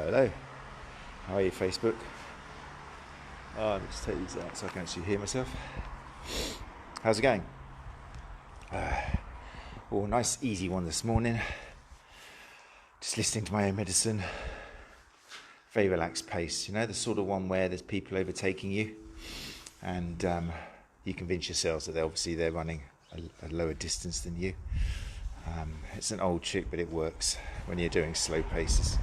Hello, hello. How are you, Facebook? Oh, let me just take these out so I can actually hear myself. How's it going? Nice easy one this morning. Just listening to my own medicine. Very relaxed pace, you know, the sort of one where there's people overtaking you and you convince yourselves that they're running a lower distance than you. It's an old trick, but it works when you're doing slow paces.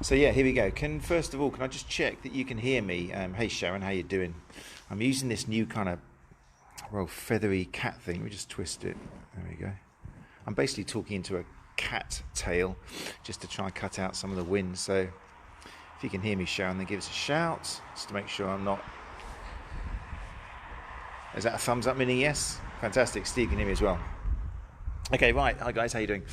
So yeah, here we go. First of all, can I just check that you can hear me? Hey Sharon, how you doing? I'm using this new kind of feathery cat thing. Let me just twist it. There we go. I'm basically talking into a cat tail just to try and cut out some of the wind. So if you can hear me, Sharon, then give us a shout just to make sure I'm not. Is that a thumbs up meaning yes? Fantastic. Steve can hear me as well. Okay, right. Hi guys, how you doing?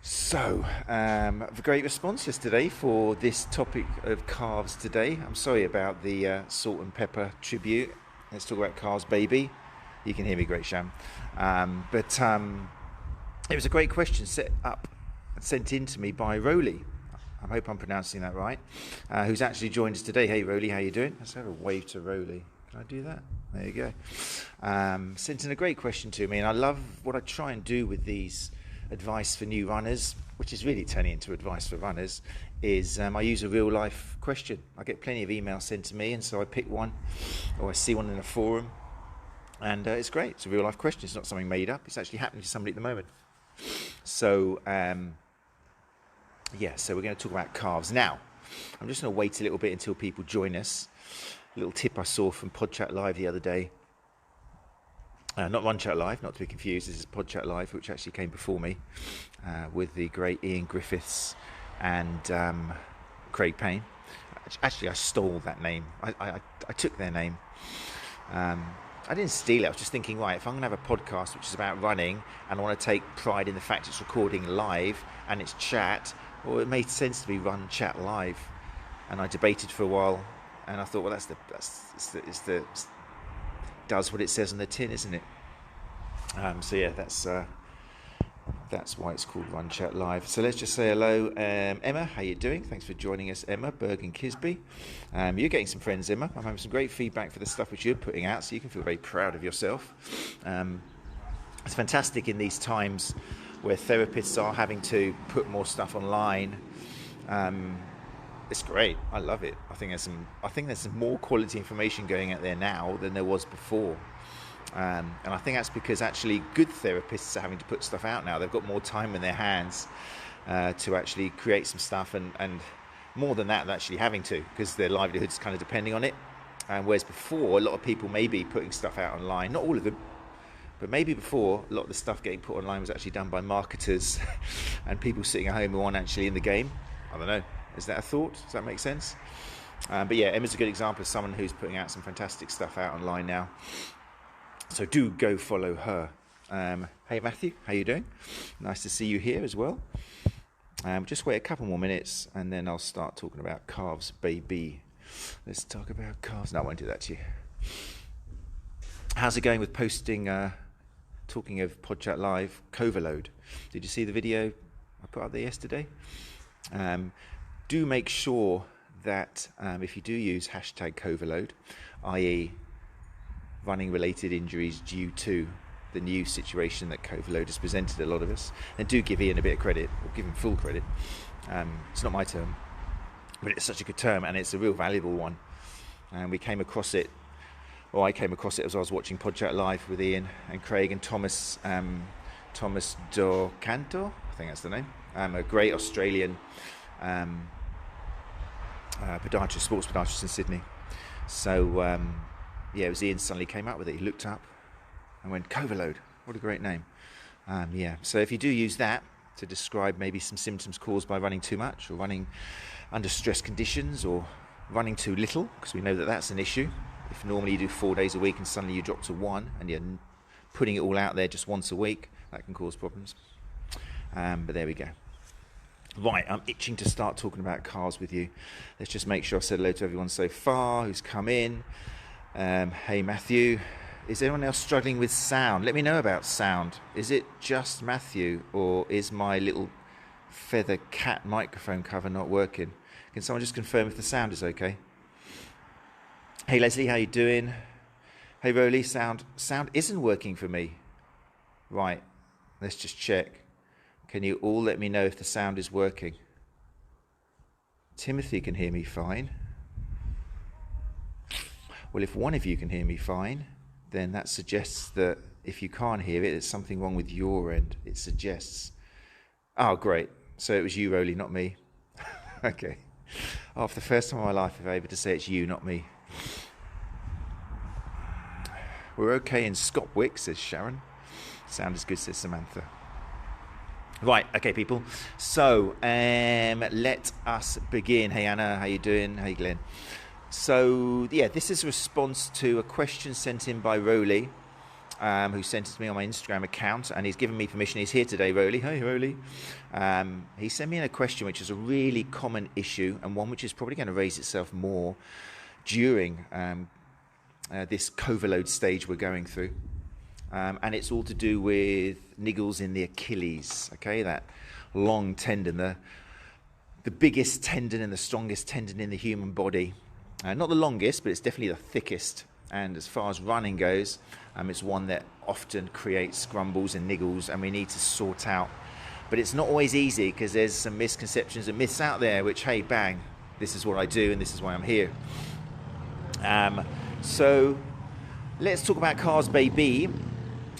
So, a great response yesterday for this topic of calves today. I'm sorry about the salt and pepper tribute. Let's talk about calves, baby. You can hear me great, Sham. But it was a great question sent in to me by Roly. I hope I'm pronouncing that right. Who's actually joined us today. Hey Roly, how you doing? Let's have a wave to Roly. Can I do that? There you go. Sent in a great question to me, and I love what I try and do with these advice for new runners, which is really turning into advice for runners, is I use a real life question. I get plenty of emails sent to me, and so I pick one, or I see one in a forum, and it's great. It's a real life question. It's not something made up. It's actually happening to somebody at the moment. So, so we're going to talk about calves. Now, I'm just going to wait a little bit until people join us. A little tip I saw from PodChat Live the other day. Not Run Chat Live, not to be confused. This is PodChat Live, which actually came before me, with the great Ian Griffiths and Craig Payne. Actually, I stole that name. I took their name. I didn't steal it. I was just thinking, right, if I'm going to have a podcast which is about running and I want to take pride in the fact it's recording live and it's chat, well, it made sense to be Run Chat Live. And I debated for a while, and I thought, well, that's does what it says on the tin, isn't it? That's why it's called Run Chat Live. So let's just say hello, Emma. How you doing? Thanks for joining us, Emma Bergen-Kisby. You're getting some friends, Emma. I'm having some great feedback for the stuff which you're putting out, so you can feel very proud of yourself. It's fantastic in these times where therapists are having to put more stuff online. It's great. I love it. I think there's some more quality information going out there now than there was before. And I think that's because actually good therapists are having to put stuff out now. They've got more time in their hands to actually create some stuff, and more than that, they're actually having to, because their livelihood's kind of depending on it. Whereas before, a lot of people may be putting stuff out online, not all of them, but maybe before, a lot of the stuff getting put online was actually done by marketers and people sitting at home who aren't actually in the game. I don't know. Is that a thought? Does that make sense? But yeah, Emma's a good example of someone who's putting out some fantastic stuff out online now. So do go follow her. Hey Matthew, how you doing? Nice to see you here as well. Just wait a couple more minutes and then I'll start talking about calves, baby. Let's talk about calves. No, I won't do that to you. How's it going with posting, talking of PodChat Live, Coverload? Did you see the video I put up there yesterday? Do make sure that if you do use hashtag Coverload, i.e. running related injuries due to the new situation that Coverload has presented a lot of us, then do give Ian a bit of credit, or give him full credit. It's not my term, but it's such a good term and it's a real valuable one. And I came across it as I was watching PodChat Live with Ian and Craig and Thomas Docanto, I think that's the name, a great Australian podiatrist, sports podiatrist in Sydney. So it was Ian suddenly came up with it. He looked up and went, Coverload, what a great name. So if you do use that to describe maybe some symptoms caused by running too much or running under stress conditions or running too little, because we know that that's an issue. If normally you do 4 days a week and suddenly you drop to one and you're putting it all out there just once a week, that can cause problems. But there we go. Right, I'm itching to start talking about calves with you. Let's just make sure I've said hello to everyone so far who's come in. Hey Matthew, is anyone else struggling with sound? Let me know about sound. Is it just Matthew, or is my little feather cat microphone cover not working? Can someone just confirm if the sound is okay? Hey Leslie, how you doing? Hey Rolly, sound isn't working for me. Right, let's just check. Can you all let me know if the sound is working? Timothy can hear me fine. Well, if one of you can hear me fine, then that suggests that if you can't hear it, there's something wrong with your end. It suggests. Oh, great. So it was you, Rolly, not me. Okay. Oh, for the first time in my life, I'm able to say it's you, not me. We're okay in Scotwick, says Sharon. Sound is good, says Samantha. Right, okay, people. So, let us begin. Hey, Anna, how you doing? Hey, Glenn. So, yeah, this is a response to a question sent in by Rolly, who sent it to me on my Instagram account, and he's given me permission. He's here today, Rolly. Hey, Rolly. He sent me in a question which is a really common issue, and one which is probably going to raise itself more during this overload stage we're going through. And it's all to do with niggles in the Achilles, okay, that long tendon, the biggest tendon and the strongest tendon in the human body. Not the longest, but it's definitely the thickest. And as far as running goes, it's one that often creates grumbles and niggles, and we need to sort out. But it's not always easy because there's some misconceptions and myths out there which, hey, bang, this is what I do and this is why I'm here. So let's talk about calves, baby.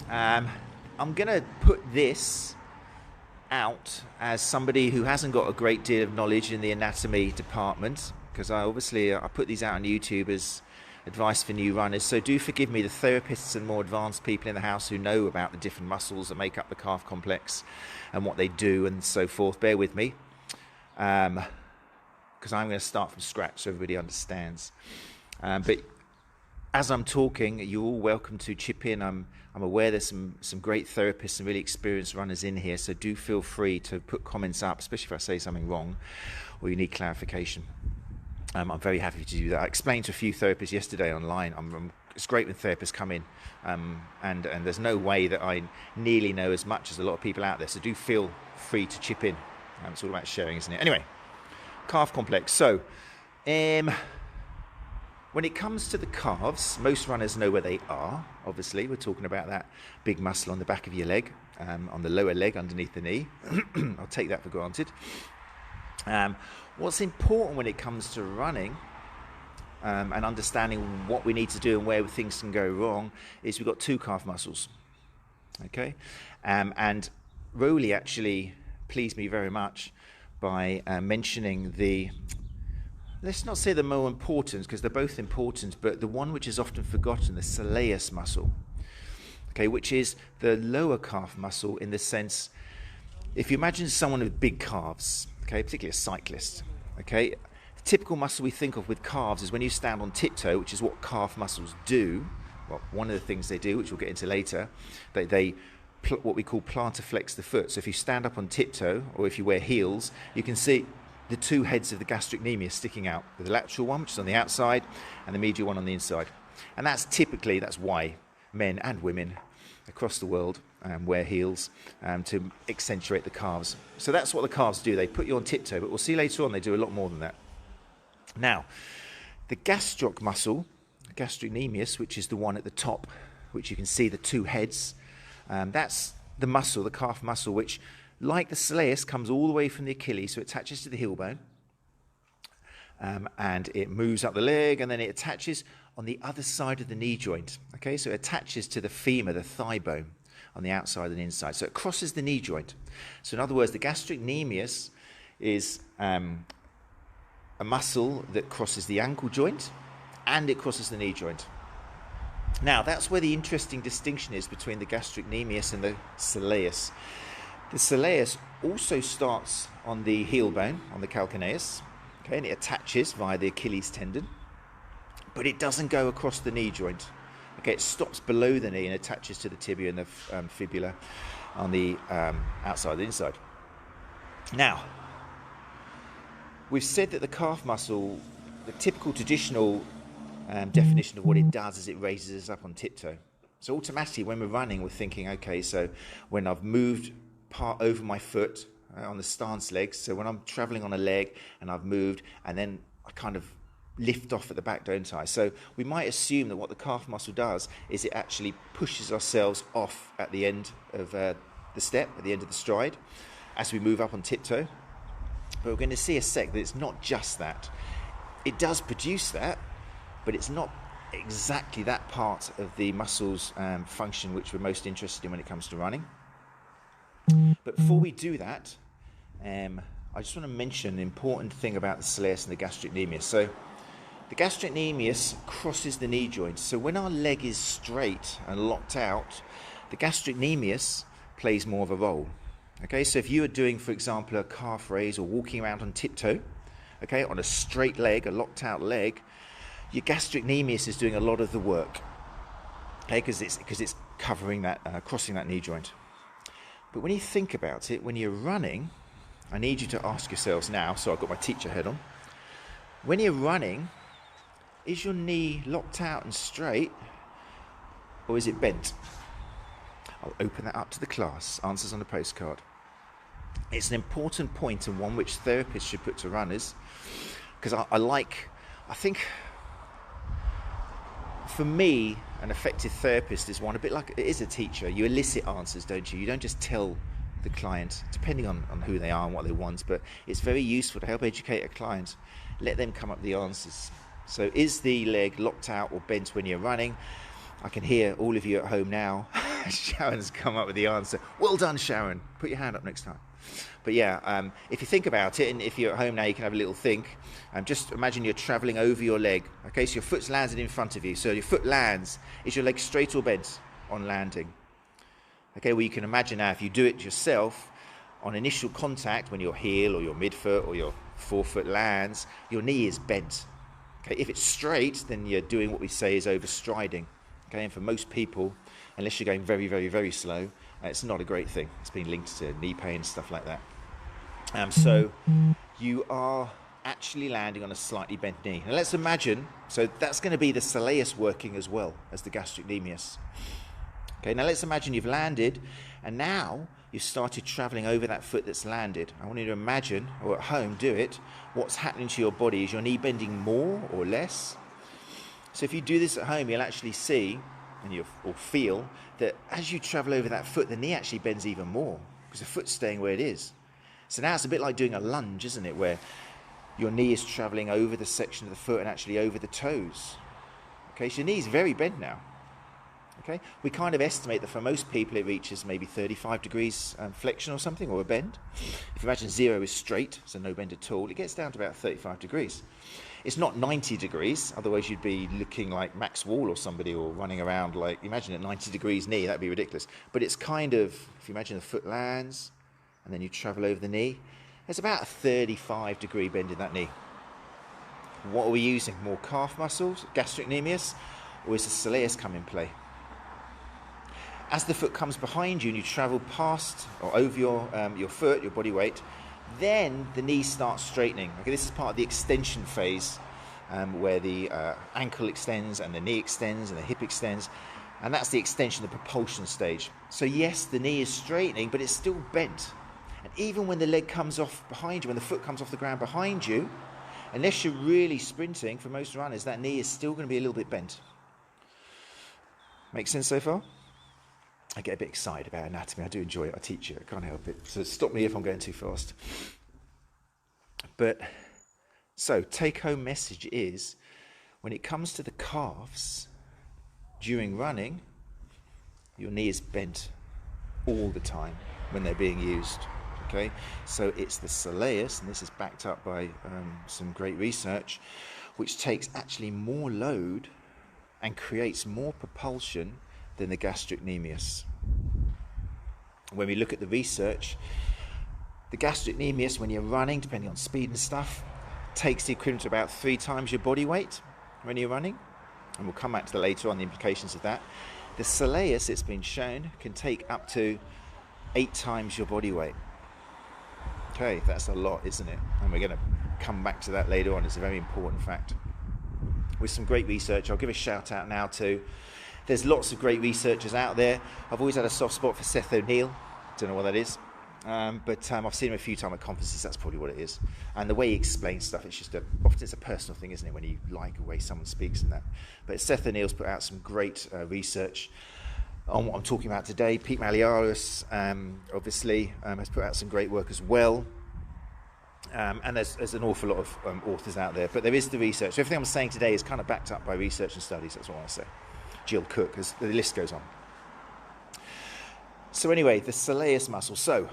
I'm going to put this out as somebody who hasn't got a great deal of knowledge in the anatomy department, because I put these out on YouTube as advice for new runners. So do forgive me, the therapists and more advanced people in the house who know about the different muscles that make up the calf complex and what they do and so forth. Bear with me, because I'm going to start from scratch so everybody understands. But as I'm talking, you're all welcome to chip in. I'm aware there's some great therapists and really experienced runners in here, so do feel free to put comments up, especially if I say something wrong or you need clarification. I'm very happy to do that. I explained to a few therapists yesterday online. It's great when therapists come in, and there's no way that I nearly know as much as a lot of people out there, so do feel free to chip in. It's all about sharing, isn't it? Anyway, calf complex. So, when it comes to the calves, most runners know where they are. Obviously, we're talking about that big muscle on the back of your leg, on the lower leg underneath the knee. I'll take that for granted. What's important when it comes to running and understanding what we need to do and where things can go wrong is we've got two calf muscles. Okay? And Rolly actually pleased me very much by mentioning let's not say the more important, because they're both important, but the one which is often forgotten, the soleus muscle, okay, which is the lower calf muscle in the sense, if you imagine someone with big calves, okay, particularly a cyclist, okay, the typical muscle we think of with calves is when you stand on tiptoe, which is what calf muscles do. Well, one of the things they do, which we'll get into later, they what we call plantar flex the foot. So if you stand up on tiptoe, or if you wear heels, you can see the two heads of the gastrocnemius sticking out, the lateral one, which is on the outside, and the medial one on the inside. And that's why men and women across the world wear heels to accentuate the calves. So that's what the calves do. They put you on tiptoe, but we'll see later on they do a lot more than that. Now, the gastroc muscle, gastrocnemius, which is the one at the top, which you can see the two heads, that's the muscle, the calf muscle, which, like the soleus, comes all the way from the Achilles, so it attaches to the heel bone, and it moves up the leg, and then it attaches on the other side of the knee joint. Okay, so it attaches to the femur, the thigh bone, on the outside and inside. So it crosses the knee joint. So in other words, the gastrocnemius is a muscle that crosses the ankle joint, and it crosses the knee joint. Now, that's where the interesting distinction is between the gastrocnemius and the soleus. The soleus also starts on the heel bone, on the calcaneus, okay, and it attaches via the Achilles tendon, but it doesn't go across the knee joint. Okay, it stops below the knee and attaches to the tibia and the fibula on the outside and inside. Now, we've said that the calf muscle, the typical traditional definition of what it does is it raises us up on tiptoe. So automatically when we're running, we're thinking, okay, so when I've moved part over my foot, on the stance legs. So when I'm traveling on a leg and I've moved, and then I kind of lift off at the back, don't I? So we might assume that what the calf muscle does is it actually pushes ourselves off at the end of the step, at the end of the stride, as we move up on tiptoe. But we're going to see a sec that it's not just that. It does produce that, but it's not exactly that part of the muscles function which we're most interested in when it comes to running. But before we do that, I just want to mention an important thing about the soleus and the gastrocnemius. So the gastrocnemius crosses the knee joint. So when our leg is straight and locked out, the gastrocnemius plays more of a role. Okay, so if you are doing, for example, a calf raise or walking around on tiptoe, okay, on a straight leg, a locked out leg, your gastrocnemius is doing a lot of the work, okay, because it's covering that, crossing that knee joint. But when you think about it, when you're running, I need you to ask yourselves now, so I've got my teacher head on, when you're running, is your knee locked out and straight, or is it bent? I'll open that up to the class, answers on the postcard. It's an important point and one which therapists should put to runners, because I think for me, an effective therapist is one a bit like it is a teacher. You elicit answers, don't you? You don't just tell the client, depending on who they are and what they want, but it's very useful to help educate a client. Let them come up with the answers. So is the leg locked out or bent when you're running? I can hear all of you at home now. Sharon's come up with the answer. Well done, Sharon. Put your hand up next time. But yeah, if you think about it, and if you're at home now, you can have a little think. Just imagine you're traveling over your leg. Okay, so your foot's landed in front of you. So your foot lands. Is your leg straight or bent on landing? Okay, well, you can imagine now if you do it yourself, on initial contact, when your heel or your midfoot or your forefoot lands, your knee is bent. Okay, if it's straight, then you're doing what we say is overstriding. Okay, and for most people, unless you're going very, very, very slow, it's not a great thing. It's been linked to knee pain and stuff like that. So you are actually landing on a slightly bent knee. Now let's imagine, so that's going to be the soleus working as well as the gastrocnemius. Okay, now let's imagine you've landed, and now you've started traveling over that foot that's landed. I want you to imagine, or at home do it, what's happening to your body. Is your knee bending more or less? So if you do this at home, you'll actually see or feel that as you travel over that foot, the knee actually bends even more because the foot's staying where it is. So now it's a bit like doing a lunge, isn't it, where your knee is traveling over the section of the foot and actually over the toes. Okay, so your knee's very bent now. Okay, we kind of estimate that for most people it reaches maybe 35 degrees flexion or something, or a bend. If you imagine 0 is straight, so no bend at all, it gets down to about 35 degrees. It's not 90 degrees, otherwise you'd be looking like Max Wall or somebody, or running around like, imagine a 90 degrees knee, that'd be ridiculous. But it's kind of, if you imagine the foot lands, and then you travel over the knee, there's about a 35 degree bend in that knee. What are we using? More calf muscles, gastrocnemius, or is the soleus come in play? As the foot comes behind you and you travel past or over your foot, your body weight, then the knee starts straightening. Okay, this is part of the extension phase, where the ankle extends and the knee extends and the hip extends, and that's the extension, the propulsion stage. So yes, the knee is straightening, but it's still bent. And even when the leg comes off behind you, when the foot comes off the ground behind you, unless you're really sprinting, for most runners, that knee is still going to be a little bit bent. Make sense so far? I get a bit excited about anatomy. I do enjoy it. I teach it. I can't help it. So stop me if I'm going too fast. But, so take-home message is, when it comes to the calves, during running, your knee is bent all the time when they're being used. Okay, so it's the soleus, and this is backed up by some great research, which takes actually more load and creates more propulsion than the gastrocnemius. When we look at the research, the gastrocnemius, when you're running, depending on speed and stuff, takes the equivalent to about 3 times your body weight when you're running, and we'll come back to that later on, the implications of that. The soleus, it's been shown, can take up to 8 times your body weight. Okay, that's a lot, isn't it? And we're going to come back to that later on. It's a very important fact. With some great research, I'll give a shout out now to, there's lots of great researchers out there. I've always had a soft spot for Seth O'Neill. Don't know what that is. but I've seen him a few times at conferences. That's probably what it is. And the way he explains stuff, it's just often it's a personal thing, isn't it? When you like the way someone speaks and that. But Seth O'Neill's put out some great research on what I'm talking about today. Pete Malliaris, obviously, has put out some great work as well. And there's an awful lot of authors out there, but there is the research. So everything I'm saying today is kind of backed up by research and studies. That's what I want to say. Jill Cook, as the list goes on. So anyway, the soleus muscle. So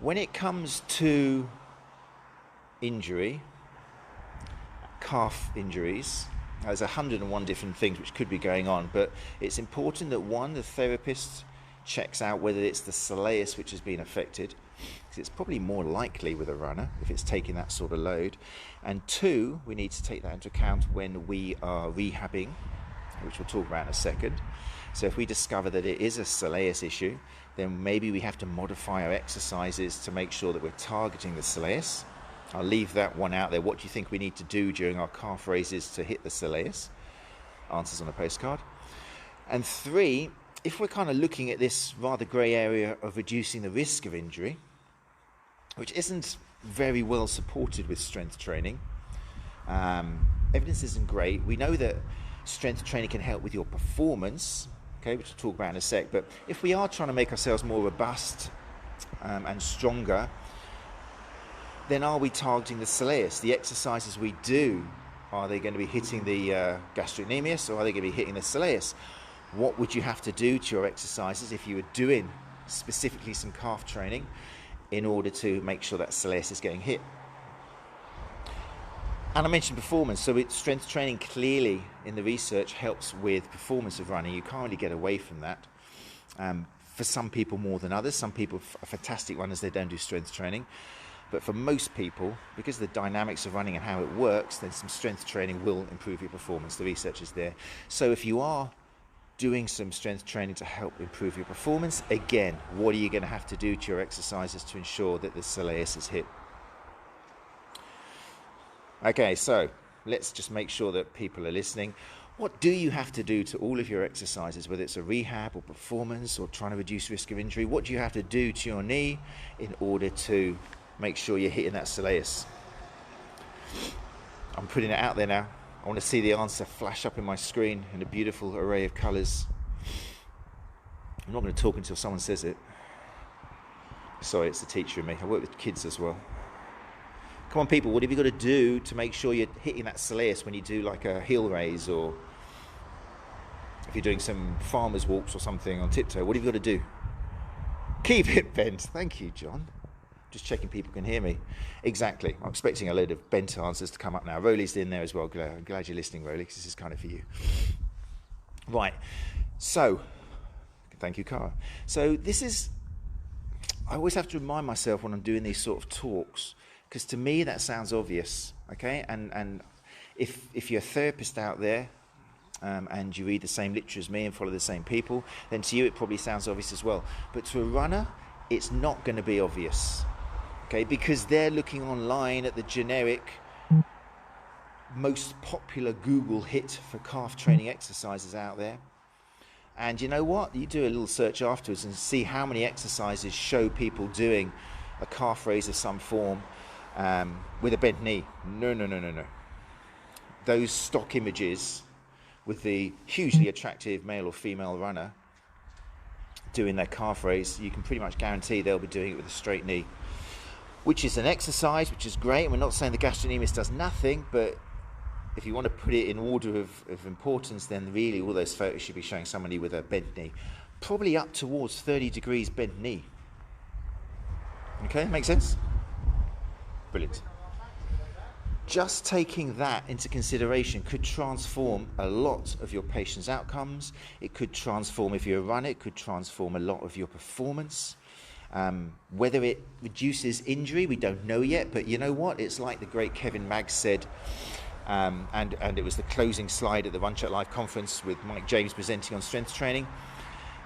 when it comes to injury, calf injuries, there's 101 different things which could be going on, but it's important that one, the therapist checks out whether it's the soleus which has been affected, because it's probably more likely with a runner if it's taking that sort of load. And two, we need to take that into account when we are rehabbing, which we'll talk about in a second. So if we discover that it is a soleus issue, then maybe we have to modify our exercises to make sure that we're targeting the soleus. I'll leave that one out there. What do you think we need to do during our calf raises to hit the soleus? Answers on a postcard. And three, if we're kind of looking at this rather grey area of reducing the risk of injury, which isn't very well supported with strength training, evidence isn't great. We know that strength training can help with your performance, okay, which we'll talk about in a sec, but if we are trying to make ourselves more robust and stronger, then are we targeting the soleus? The exercises we do, are they going to be hitting the gastrocnemius, or are they going to be hitting the soleus? What would you have to do to your exercises if you were doing specifically some calf training in order to make sure that soleus is getting hit? And I mentioned performance, so strength training clearly in the research helps with performance of running. You can't really get away from that. For some people more than others. Some people are fantastic runners, they don't do strength training. But for most people, because of the dynamics of running and how it works, then some strength training will improve your performance. The research is there. So if you are doing some strength training to help improve your performance, again, what are you going to have to do to your exercises to ensure that the soleus is hit? Okay, so let's just make sure that people are listening. What do you have to do to all of your exercises, whether it's a rehab or performance or trying to reduce risk of injury? What do you have to do to your knee in order to make sure you're hitting that soleus? I'm putting it out there now. I want to see the answer flash up in my screen in a beautiful array of colours. I'm not going to talk until someone says it. Sorry, it's the teacher in me. I work with kids as well. Come on, people, what have you got to do to make sure you're hitting that soleus when you do like a heel raise, or if you're doing some farmer's walks or something on tiptoe? What have you got to do? Keep it bent. Thank you, John. Just checking people can hear me. Exactly. I'm expecting a load of bent answers to come up now. Rowley's in there as well. I'm glad you're listening, Rowley, because this is kind of for you. Right. So, thank you, Cara. So I always have to remind myself when I'm doing these sort of talks, because to me that sounds obvious, okay? And if you're a therapist out there and you read the same literature as me and follow the same people, then to you it probably sounds obvious as well. But to a runner, it's not going to be obvious, okay? Because they're looking online at the generic, most popular Google hit for calf training exercises out there. And you know what? You do a little search afterwards and see how many exercises show people doing a calf raise of some form with a bent knee. No. Those stock images with the hugely attractive male or female runner doing their calf raise, you can pretty much guarantee they'll be doing it with a straight knee, which is an exercise, which is great. And we're not saying the gastrocnemius does nothing, but if you want to put it in order of importance, then really all those photos should be showing somebody with a bent knee, probably up towards 30 degrees bent knee. Okay, make sense? Brilliant. Just taking that into consideration could transform a lot of your patient's outcomes. It could transform, if you're a runner, it could transform a lot of your performance. Whether it reduces injury, we don't know yet, but you know what? It's like the great Kevin Maggs said, and it was the closing slide at the Run Chat Live conference with Mike James presenting on strength training.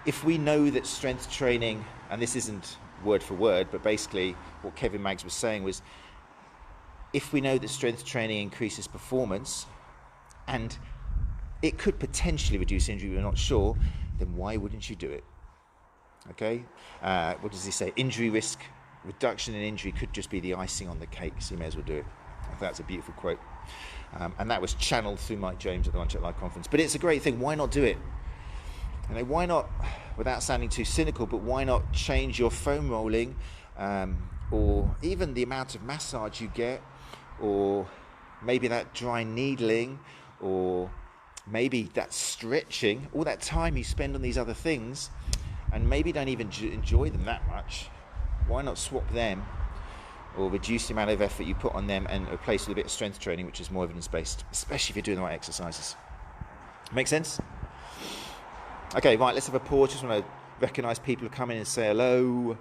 If we know that strength training, and this isn't word for word, but basically what Kevin Maggs was saying was, if we know that strength training increases performance and it could potentially reduce injury, we're not sure, then why wouldn't you do it? Okay, what does he say? Injury risk reduction in injury could just be the icing on the cake, so you may as well do it. I think that's a beautiful quote, and that was channeled through Mike James at the One Check Live conference. But it's a great thing. Why not do it? Why not, without sounding too cynical, but why not change your foam rolling, or even the amount of massage you get, or maybe that dry needling, or maybe that stretching, all that time you spend on these other things, and maybe don't even enjoy them that much. Why not swap them, or reduce the amount of effort you put on them and replace with a bit of strength training, which is more evidence-based, especially if you're doing the right exercises. Make sense? Okay, right, let's have a pause. Just want to recognise people who come in and say hello.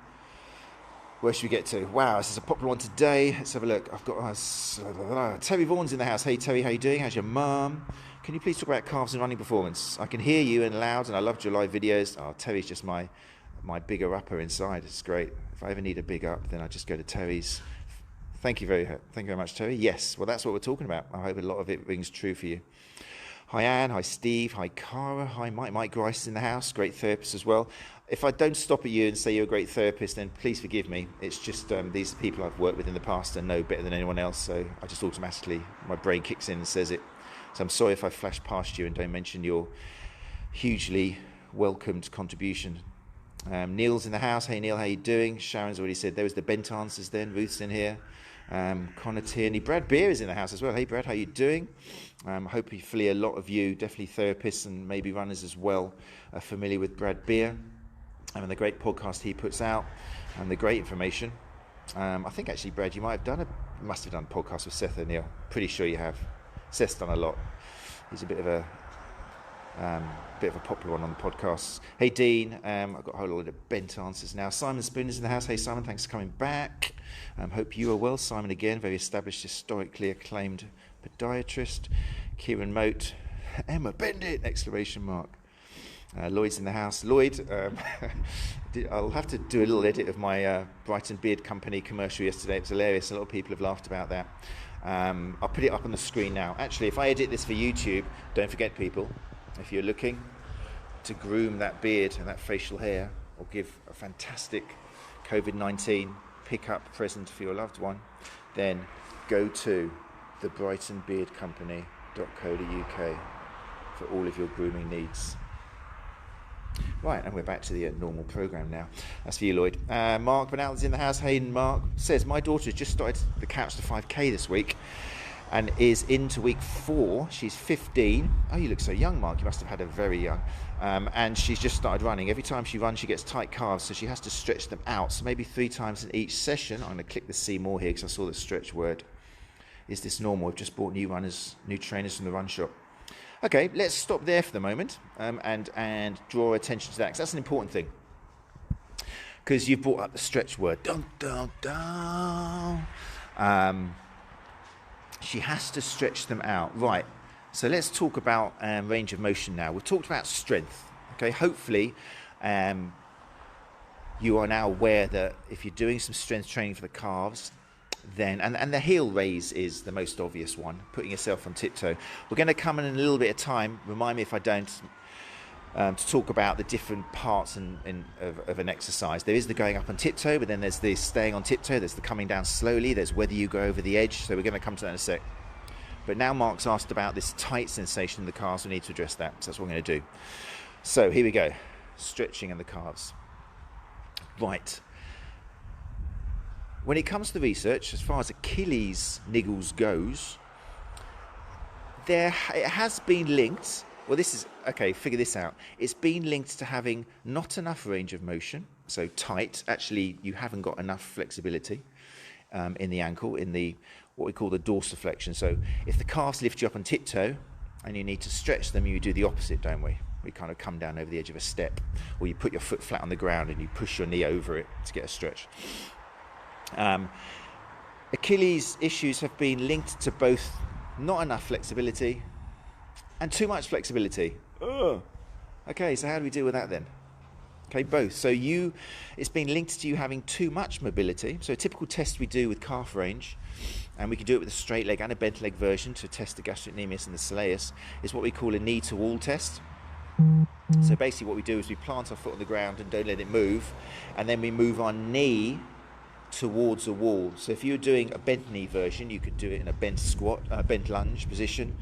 Where should we get to? Wow, this is a popular one today. Let's have a look. I've got Terry Vaughan's in the house. Hey Terry, how you doing? How's your mum? Can you please talk about calves and running performance? I can hear you and loud, and I loved your live videos. Oh, Terry's just my bigger upper inside. It's great. If I ever need a big up, then I just go to Terry's. Thank you very much, Terry. Yes, well, that's what we're talking about. I hope a lot of it rings true for you. Hi Anne, hi Steve, hi Cara, hi Mike. Mike Grice is in the house, great therapist as well. If I don't stop at you and say you're a great therapist, then please forgive me. It's just these are people I've worked with in the past and know better than anyone else, so I just automatically, my brain kicks in and says it. So I'm sorry if I flash past you and don't mention your hugely welcomed contribution. Neil's in the house. Hey Neil, how you doing? Sharon's already said there was the bent answers then. Ruth's in here. Connor Tierney. Brad Beer is in the house as well. Hey Brad, how you doing? Hopefully a lot of you, definitely therapists and maybe runners as well, are familiar with Brad Beer and the great podcast he puts out and the great information. I think actually, Brad, you must have done a podcast with Seth O'Neill. Pretty sure you have. Seth's done a lot. He's a bit of a popular one on the podcasts. Hey Dean, I've got a whole lot of bent answers now. Simon Spooner's in the house. Hey Simon, thanks for coming back. Hope you are well. Simon again, very established, historically acclaimed podiatrist. Kieran Moat, Emma Bendit! ! Lloyd's in the house. Lloyd, I'll have to do a little edit of my Brighton Beard Company commercial yesterday. It was hilarious. A lot of people have laughed about that. I'll put it up on the screen now. Actually, if I edit this for YouTube, don't forget people, if you're looking to groom that beard and that facial hair or give a fantastic COVID-19 pick-up present for your loved one, then go to the brightonbeardcompany.co.uk for all of your grooming needs. Right, and we're back to the normal programme now. That's for you, Lloyd. Mark Benal's in the house. Hayden Mark says, my daughter has just started the Couch to 5K this week and is into week 4. She's 15. Oh, you look so young, Mark. You must have had her very young. And she's just started running. Every time she runs, she gets tight calves, so she has to stretch them out. So maybe 3 times in each session. I'm going to click the see more here because I saw the stretch word. Is this normal? I've just bought new trainers from the run shop. Okay, let's stop there for the moment and draw attention to that, because that's an important thing. Because you've brought up the stretch word. Dun, dun, dun. She has to stretch them out. Right, so let's talk about range of motion now. We've talked about strength. Okay, hopefully you are now aware that if you're doing some strength training for the calves, then and the heel raise is the most obvious one, putting yourself on tiptoe. We're going to come in a little bit of time, remind me if I don't, to talk about the different parts of an exercise. There is the going up on tiptoe, but then there's the staying on tiptoe, there's the coming down slowly, there's whether you go over the edge, so we're going to come to that in a sec. But now Mark's asked about this tight sensation in the calves. We need to address that, so that's what we're going to do. So here we go, stretching in the calves. Right. When it comes to the research, as far as Achilles niggles goes, it has been linked, well this is, okay, figure this out, it's been linked to having not enough range of motion, so tight, actually you haven't got enough flexibility in the ankle, in the what we call the dorsiflexion. So if the calves lift you up on tiptoe and you need to stretch them, you do the opposite, don't we? We kind of come down over the edge of a step, or you put your foot flat on the ground and you push your knee over it to get a stretch. Achilles issues have been linked to both not enough flexibility and too much flexibility. Ugh. Okay, so how do we deal with that then? Okay, both. So it's been linked to you having too much mobility. So a typical test we do with calf range, and we can do it with a straight leg and a bent leg version to test the gastrocnemius and the soleus, is what we call a knee to wall test. So basically what we do is we plant our foot on the ground and don't let it move, and then we move our knee towards a wall. So if you're doing a bent knee version, you could do it in a bent squat, bent lunge position.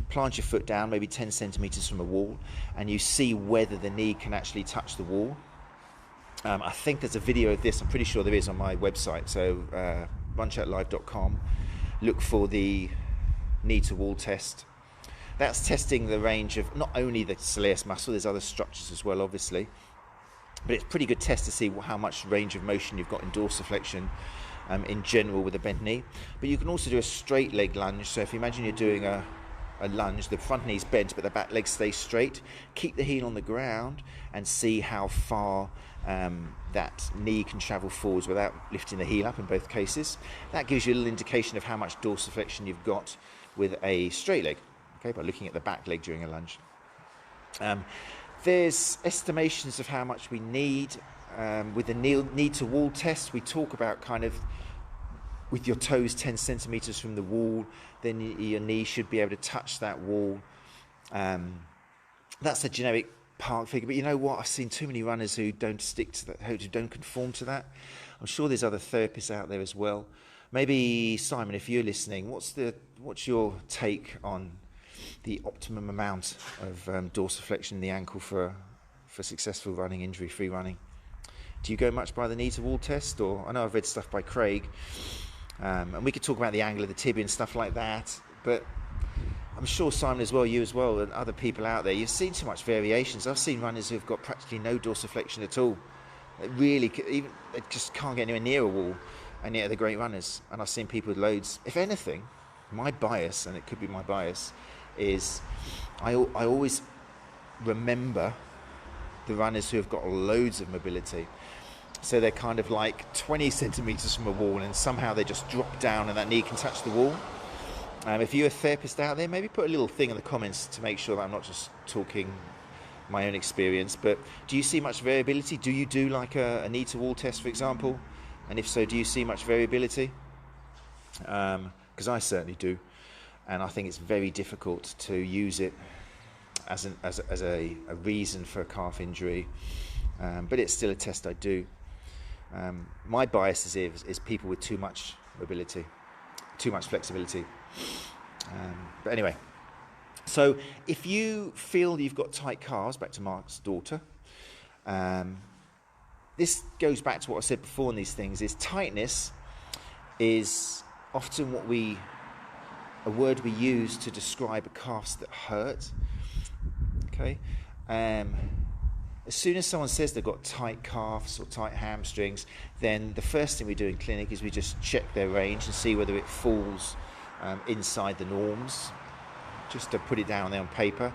Plant your foot down maybe 10 centimeters from a wall, and you see whether the knee can actually touch the wall. I think there's a video of this, I'm pretty sure there is, on my website, so runchatlive.com. Look for the knee to wall test. That's testing the range of not only the soleus muscle, there's other structures as well obviously, but it's a pretty good test to see how much range of motion you've got in dorsiflexion in general with a bent knee. But you can also do a straight leg lunge. So if you imagine you're doing a lunge, the front knee's bent but the back leg stays straight, keep the heel on the ground and see how far that knee can travel forwards without lifting the heel up in both cases. That gives you a little indication of how much dorsiflexion you've got with a straight leg, okay, by looking at the back leg during a lunge. There's estimations of how much we need. With the knee to wall test, we talk about kind of with your toes 10 centimeters from the wall, then your knee should be able to touch that wall. That's a generic park figure, but you know what? I've seen too many runners who don't stick to that, who don't conform to that. I'm sure there's other therapists out there as well. Maybe Simon, if you're listening, what's your take on the optimum amount of dorsiflexion in the ankle for successful running, injury-free running? Do you go much by the knee to wall test? Or I know I've read stuff by Craig, and we could talk about the angle of the tibia and stuff like that, but I'm sure Simon as well, you as well, and other people out there, you've seen too much variations. I've seen runners who've got practically no dorsiflexion at all. They just can't get anywhere near a wall, and yet they're great runners. And I've seen people with loads. If anything, my bias, and it could be my bias, is I always remember the runners who have got loads of mobility. So they're kind of like 20 centimeters from a wall and somehow they just drop down and that knee can touch the wall. If you're a therapist out there, maybe put a little thing in the comments to make sure that I'm not just talking my own experience. But do you see much variability? Do you do like a knee to wall test, for example? And if so, do you see much variability? Because I certainly do. And I think it's very difficult to use it as a reason for a calf injury. But it's still a test I do. My bias is people with too much mobility, too much flexibility. But anyway, so if you feel you've got tight calves, back to Mark's daughter, this goes back to what I said before in these things, is tightness is often a word we use to describe a calves that hurt. Okay? As soon as someone says they've got tight calves or tight hamstrings, then the first thing we do in clinic is we just check their range and see whether it falls inside the norms, just to put it down there on paper.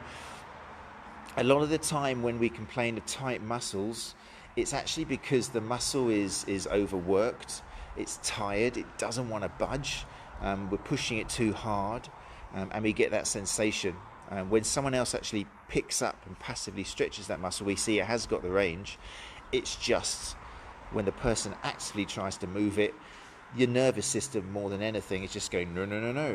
A lot of the time when we complain of tight muscles, it's actually because the muscle is overworked, it's tired, it doesn't want to budge, we're pushing it too hard, and we get that sensation. When someone else actually picks up and passively stretches that muscle, we see it has got the range. It's just when the person actively tries to move it, your nervous system more than anything is just going, no,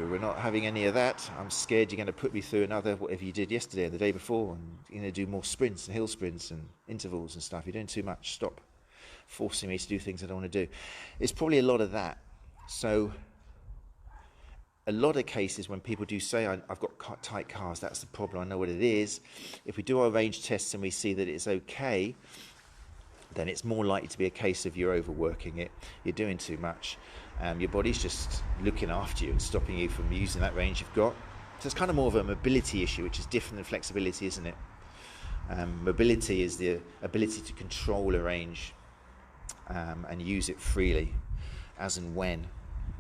we're not having any of that. I'm scared you're going to put me through another whatever you did yesterday or the day before, and you're going to do more sprints and hill sprints and intervals and stuff. You're doing too much. Stop forcing me to do things I don't want to do. It's probably a lot of that. So a lot of cases when people do say, I've got tight calves, that's the problem, I know what it is. If we do our range tests and we see that it's okay, then it's more likely to be a case of you're overworking it, you're doing too much, your body's just looking after you and stopping you from using that range you've got. So it's kind of more of a mobility issue, which is different than flexibility, isn't it? Mobility is the ability to control a range and use it freely, as and when.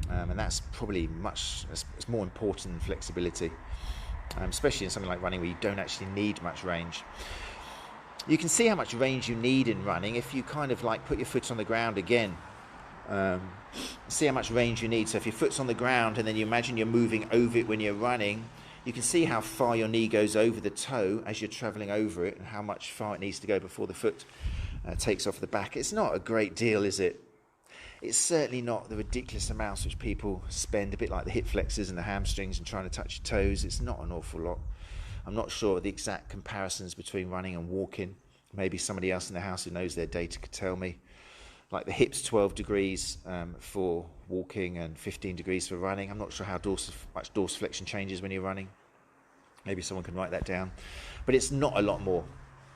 And that's probably it's more important than flexibility, especially in something like running where you don't actually need much range. You can see how much range you need in running if you kind of like put your foot on the ground again. See how much range you need. So if your foot's on the ground and then you imagine you're moving over it when you're running, you can see how far your knee goes over the toe as you're travelling over it and how much far it needs to go before the foot takes off the back. It's not a great deal, is it? It's certainly not the ridiculous amounts which people spend, a bit like the hip flexors and the hamstrings and trying to touch your toes. It's not an awful lot. I'm not sure of the exact comparisons between running and walking. Maybe somebody else in the house who knows their data could tell me. Like the hips 12 degrees for walking and 15 degrees for running. I'm not sure how much dorsal flexion changes when you're running. Maybe someone can write that down. But it's not a lot more.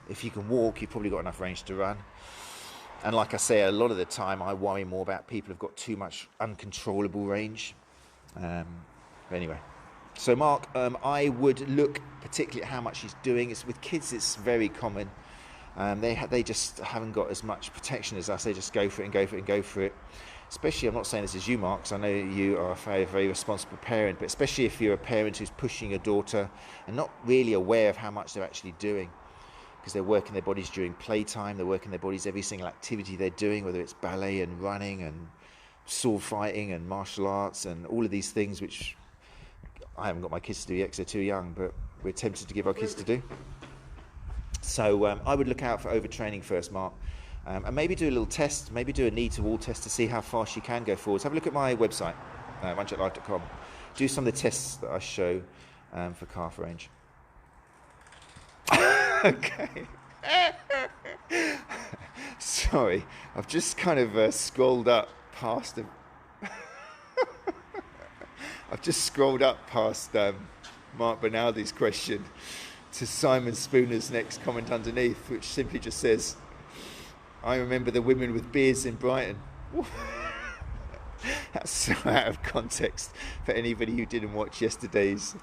If you can walk, you've probably got enough range to run. And like I say, a lot of the time I worry more about people who've got too much uncontrollable range. Anyway, so Mark, I would look particularly at how much he's doing. With kids, it's very common. They just haven't got as much protection as us. They just go for it and go for it and go for it. Especially, I'm not saying this is you, Mark, because I know you are a very, very responsible parent, but especially if you're a parent who's pushing a daughter and not really aware of how much they're actually doing, because they're working their bodies during playtime, they're working their bodies every single activity they're doing, whether it's ballet and running and sword fighting and martial arts and all of these things, which I haven't got my kids to do yet because they're too young, but we're tempted to give our kids to do. So I would look out for overtraining first, Mark. And maybe do a little test, maybe do a knee to wall test to see how fast you can go forwards. Have a look at my website, runchecklife.com. Do some of the tests that I show for calf range. Okay. Sorry, I've just kind of scrolled up past I've just scrolled up past Mark Bernaldi's question to Simon Spooner's next comment underneath, which simply just says, I remember the women with beards in Brighton. That's so out of context for anybody who didn't watch yesterday's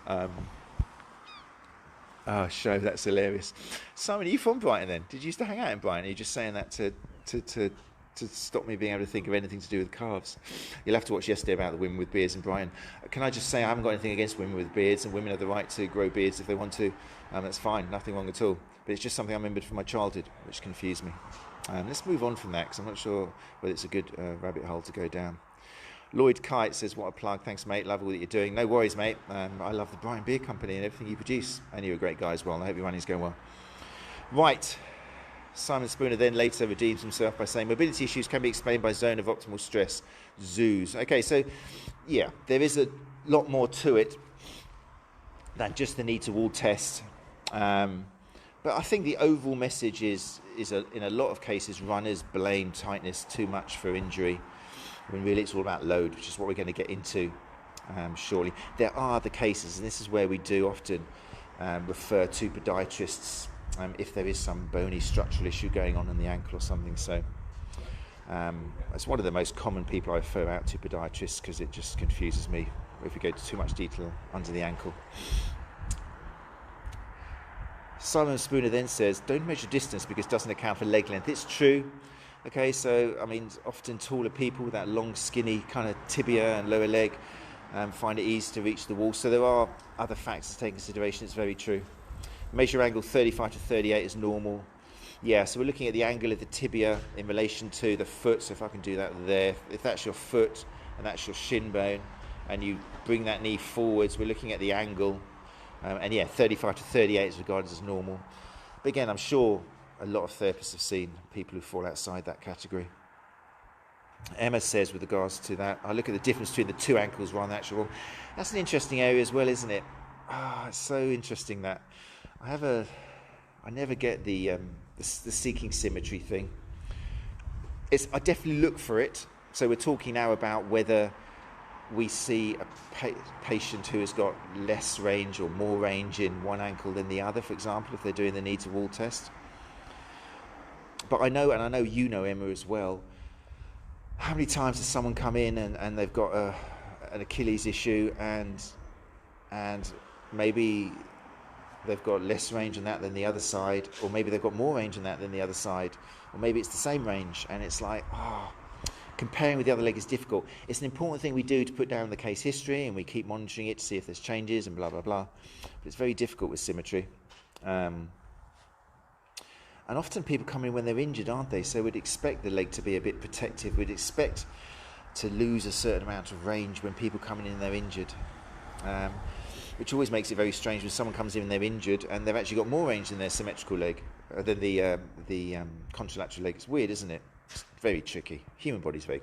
show. That's hilarious. Simon, are you from Brighton then? Did you used to hang out in Brighton? Are you just saying that to stop me being able to think of anything to do with calves? You'll have to watch yesterday about the women with beards in Brighton. Can I just say I haven't got anything against women with beards, and women have the right to grow beards if they want to. That's fine, nothing wrong at all. But it's just something I remembered from my childhood, which confused me. Let's move on from that, because I'm not sure whether it's a good rabbit hole to go down. Lloyd Kite says, what a plug. Thanks, mate. Love all that you're doing. No worries, mate. I love the Brighton Beer Company and everything you produce. And you're a great guy as well. And I hope your running's going well. Right. Simon Spooner then later redeems himself by saying, mobility issues can be explained by zone of optimal stress, zoos. Okay, so, yeah, there is a lot more to it than just the knee to wall test. But I think the overall message is in a lot of cases, runners blame tightness too much for injury, when really it's all about load, which is what we're going to get into shortly. There are the cases, and this is where we do often refer to podiatrists if there is some bony structural issue going on in the ankle or something. So it's one of the most common people I refer out to, podiatrists, because it just confuses me if we go into too much detail under the ankle. Simon Spooner then says, don't measure distance because it doesn't account for leg length. It's true. Okay, so, I mean, often taller people with that long, skinny kind of tibia and lower leg find it easy to reach the wall. So there are other factors to take into consideration. It's very true. Measure angle 35 to 38 is normal. Yeah, so we're looking at the angle of the tibia in relation to the foot. So if I can do that there, if that's your foot and that's your shin bone, and you bring that knee forwards, we're looking at the angle. And yeah, 35 to 38 is regarded as normal. But again, I'm sure a lot of therapists have seen people who fall outside that category. Emma says, with regards to that, I look at the difference between the two ankles rather than the actual wall. That's an interesting area as well, isn't it? It's so interesting that I never get the seeking symmetry thing. I definitely look for it. So we're talking now about whether we see a patient who has got less range or more range in one ankle than the other, for example, if they're doing the knee to wall test. But I know, and I know you know, Emma, as well, how many times has someone come in and they've got an Achilles issue and maybe they've got less range in that than the other side, or maybe they've got more range in that than the other side, or maybe it's the same range, and it's like, comparing with the other leg is difficult. It's an important thing we do to put down the case history, and we keep monitoring it to see if there's changes and blah, blah, blah. But it's very difficult with symmetry. And often people come in when they're injured, aren't they? So we'd expect the leg to be a bit protective. We'd expect to lose a certain amount of range when people come in and they're injured. Which always makes it very strange when someone comes in and they're injured and they've actually got more range in their symmetrical leg than the contralateral leg. It's weird, isn't it? It's very tricky. Human body's very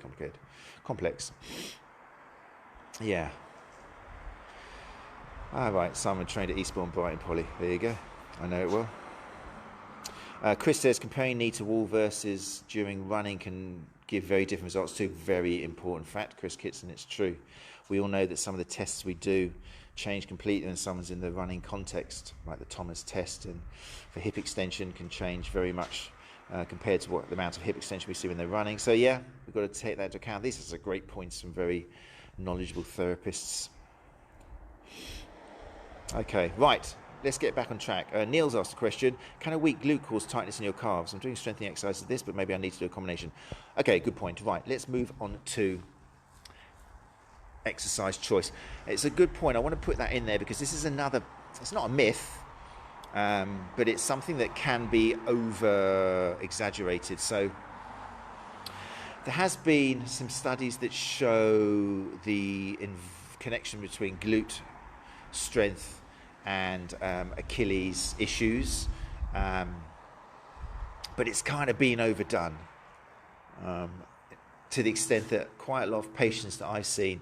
complex. Yeah. Right, Simon trained at Eastbourne Brighton Poly. There you go. I know it well. Chris says comparing knee to wall versus during running can give very different results too. Very important fact, Chris Kitson, it's true. We all know that some of the tests we do change completely when someone's in the running context, like the Thomas test, and for hip extension can change very much compared to what the amount of hip extension we see when they're running. So yeah, we've got to take that into account. These are great points from very knowledgeable therapists. Okay, right. Let's get back on track. Neil's asked a question. Can a weak glute cause tightness in your calves? I'm doing strengthening exercises this, but maybe I need to do a combination. Okay, good point. Right, let's move on to exercise choice. It's a good point. I want to put that in there because this is another, it's not a myth, but it's something that can be over exaggerated. So there has been some studies that show the connection between glute strength and Achilles issues, but it's kind of been overdone to the extent that quite a lot of patients that I've seen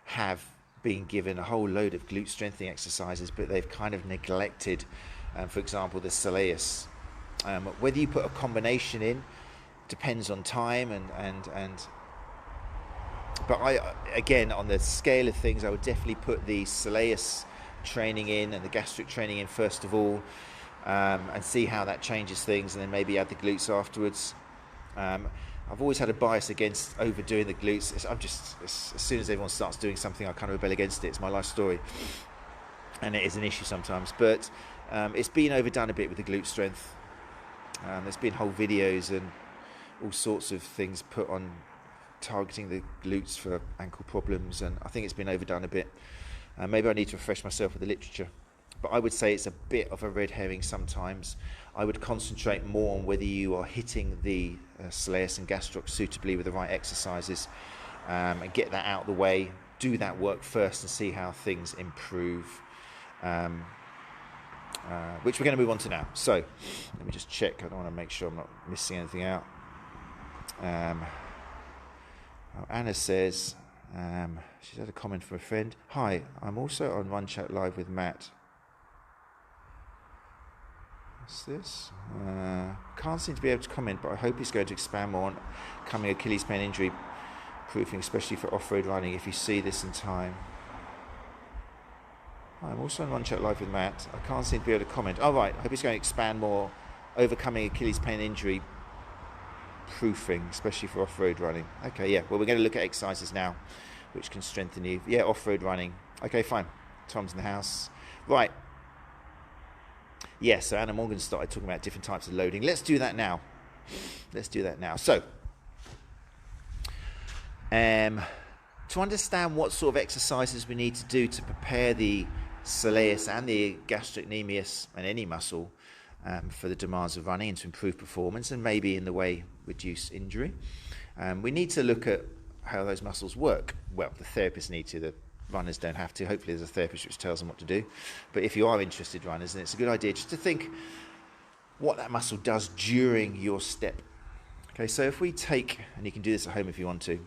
have been given a whole load of glute strengthening exercises, but they've kind of neglected, for example, the soleus. Whether you put a combination in depends on time, but again, on the scale of things, I would definitely put the soleus training in and the gastric training in first of all, and see how that changes things, and then maybe add the glutes afterwards. I've always had a bias against overdoing the glutes. As soon as everyone starts doing something, I kind of rebel against it. It's my life story, and it is an issue sometimes, but it's been overdone a bit with the glute strength. There's been whole videos and all sorts of things put on targeting the glutes for ankle problems, and I think it's been overdone a bit. Maybe I need to refresh myself with the literature, but I would say it's a bit of a red herring sometimes. I would concentrate more on whether you are hitting the soleus and gastroc suitably with the right exercises, and get that out of the way, do that work first and see how things improve, which we're going to move on to now. So let me just check. I don't want to make sure I'm not missing anything out. Anna says, she's had a comment from a friend. Hi, I'm also on Run Chat Live with Matt. What's this? Can't seem to be able to comment, but I hope he's going to expand more on coming Achilles pain injury proofing, especially for off-road running, if you see this in time. Hi, I'm also on Run Chat Live with Matt. I can't seem to be able to comment. Oh, right. I hope he's going to expand more overcoming Achilles pain injury proofing, especially for off-road running. Okay, yeah. Well, we're going to look at exercises now which can strengthen you. Yeah, off-road running. Okay, fine. Tom's in the house. Right. Yeah, so Anna Morgan started talking about different types of loading. Let's do that now. So, to understand what sort of exercises we need to do to prepare the soleus and the gastrocnemius and any muscle for the demands of running and to improve performance and maybe in the way reduce injury, we need to look at how those muscles work. Well, the therapists need to, the runners don't have to. Hopefully there's a therapist which tells them what to do. But if you are interested runners, then it's a good idea just to think what that muscle does during your step. Okay, so if we take, and you can do this at home if you want to,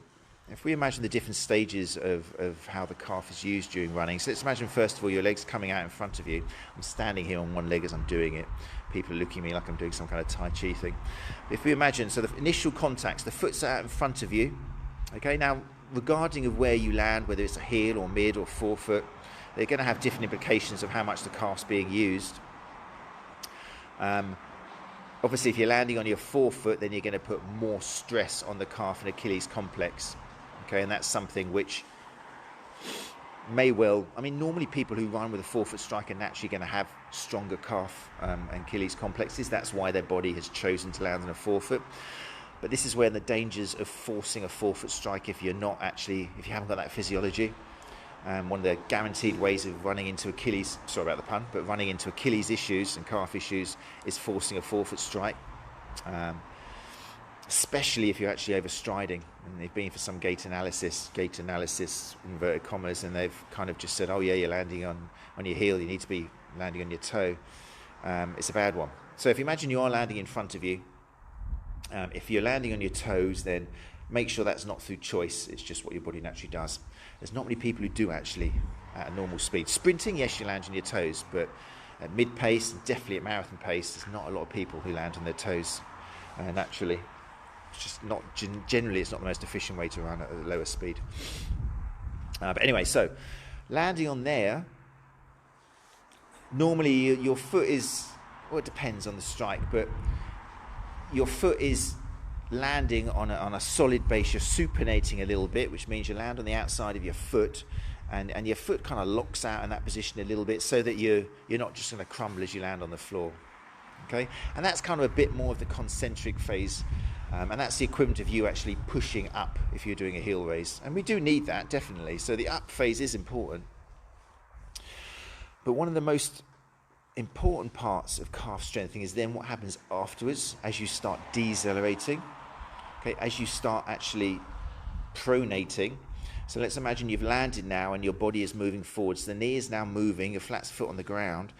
if we imagine the different stages of how the calf is used during running. So let's imagine first of all your legs coming out in front of you. I'm standing here on one leg as I'm doing it. People are looking at me like I'm doing some kind of Tai Chi thing. If we imagine, so the initial contacts, the foot's out in front of you. Okay, now regarding of where you land, whether it's a heel or mid or forefoot, they're going to have different implications of how much the calf's being used. Obviously, if you're landing on your forefoot, then you're going to put more stress on the calf and Achilles complex. Okay, and that's something which may well, I mean, normally people who run with a forefoot strike are naturally going to have stronger calf and Achilles complexes. That's why their body has chosen to land on a forefoot. But this is where the dangers of forcing a forefoot strike, if you haven't got that physiology. One of the guaranteed ways of running into Achilles, sorry about the pun, but running into Achilles issues and calf issues is forcing a forefoot strike. Especially if you're actually overstriding, and they've been for some gait analysis, inverted commas, and they've kind of just said, oh yeah, you're landing on your heel, you need to be landing on your toe. It's a bad one. So if you imagine you are landing in front of you, if you're landing on your toes, then make sure that's not through choice, it's just what your body naturally does. There's not many people who do actually at a normal speed. Sprinting, yes, you land on your toes, but at mid-pace, and definitely at marathon pace, there's not a lot of people who land on their toes naturally. It's just not, generally it's not the most efficient way to run at a lower speed. But anyway, so landing on there, normally your foot is, well, it depends on the strike, but your foot is landing on a solid base. You're supinating a little bit, which means you land on the outside of your foot, and your foot kind of locks out in that position a little bit so that you're not just going to crumble as you land on the floor. Okay, and that's kind of a bit more of the concentric phase, and that's the equivalent of you actually pushing up if you're doing a heel raise, and we do need that, definitely. So the up phase is important, but one of the most important parts of calf strengthening is then what happens afterwards as you start decelerating. Okay, as you start actually pronating. So let's imagine you've landed now and your body is moving forwards. The knee is now moving, your flat foot on the ground.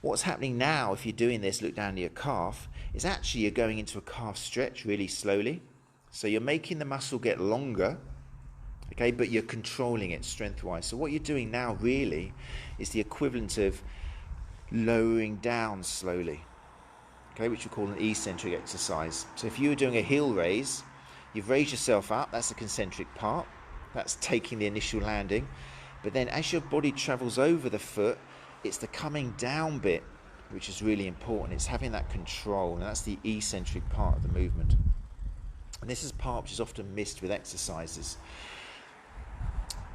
What's happening now, if you're doing this, look down to your calf, is actually you're going into a calf stretch really slowly. So you're making the muscle get longer, okay, but you're controlling it strength-wise. So what you're doing now really is the equivalent of lowering down slowly, okay, which we call an eccentric exercise. So if you were doing a heel raise, you've raised yourself up, that's the concentric part, that's taking the initial landing, but then as your body travels over the foot, it's the coming down bit which is really important. It's having that control, and that's the eccentric part of the movement. And this is part which is often missed with exercises.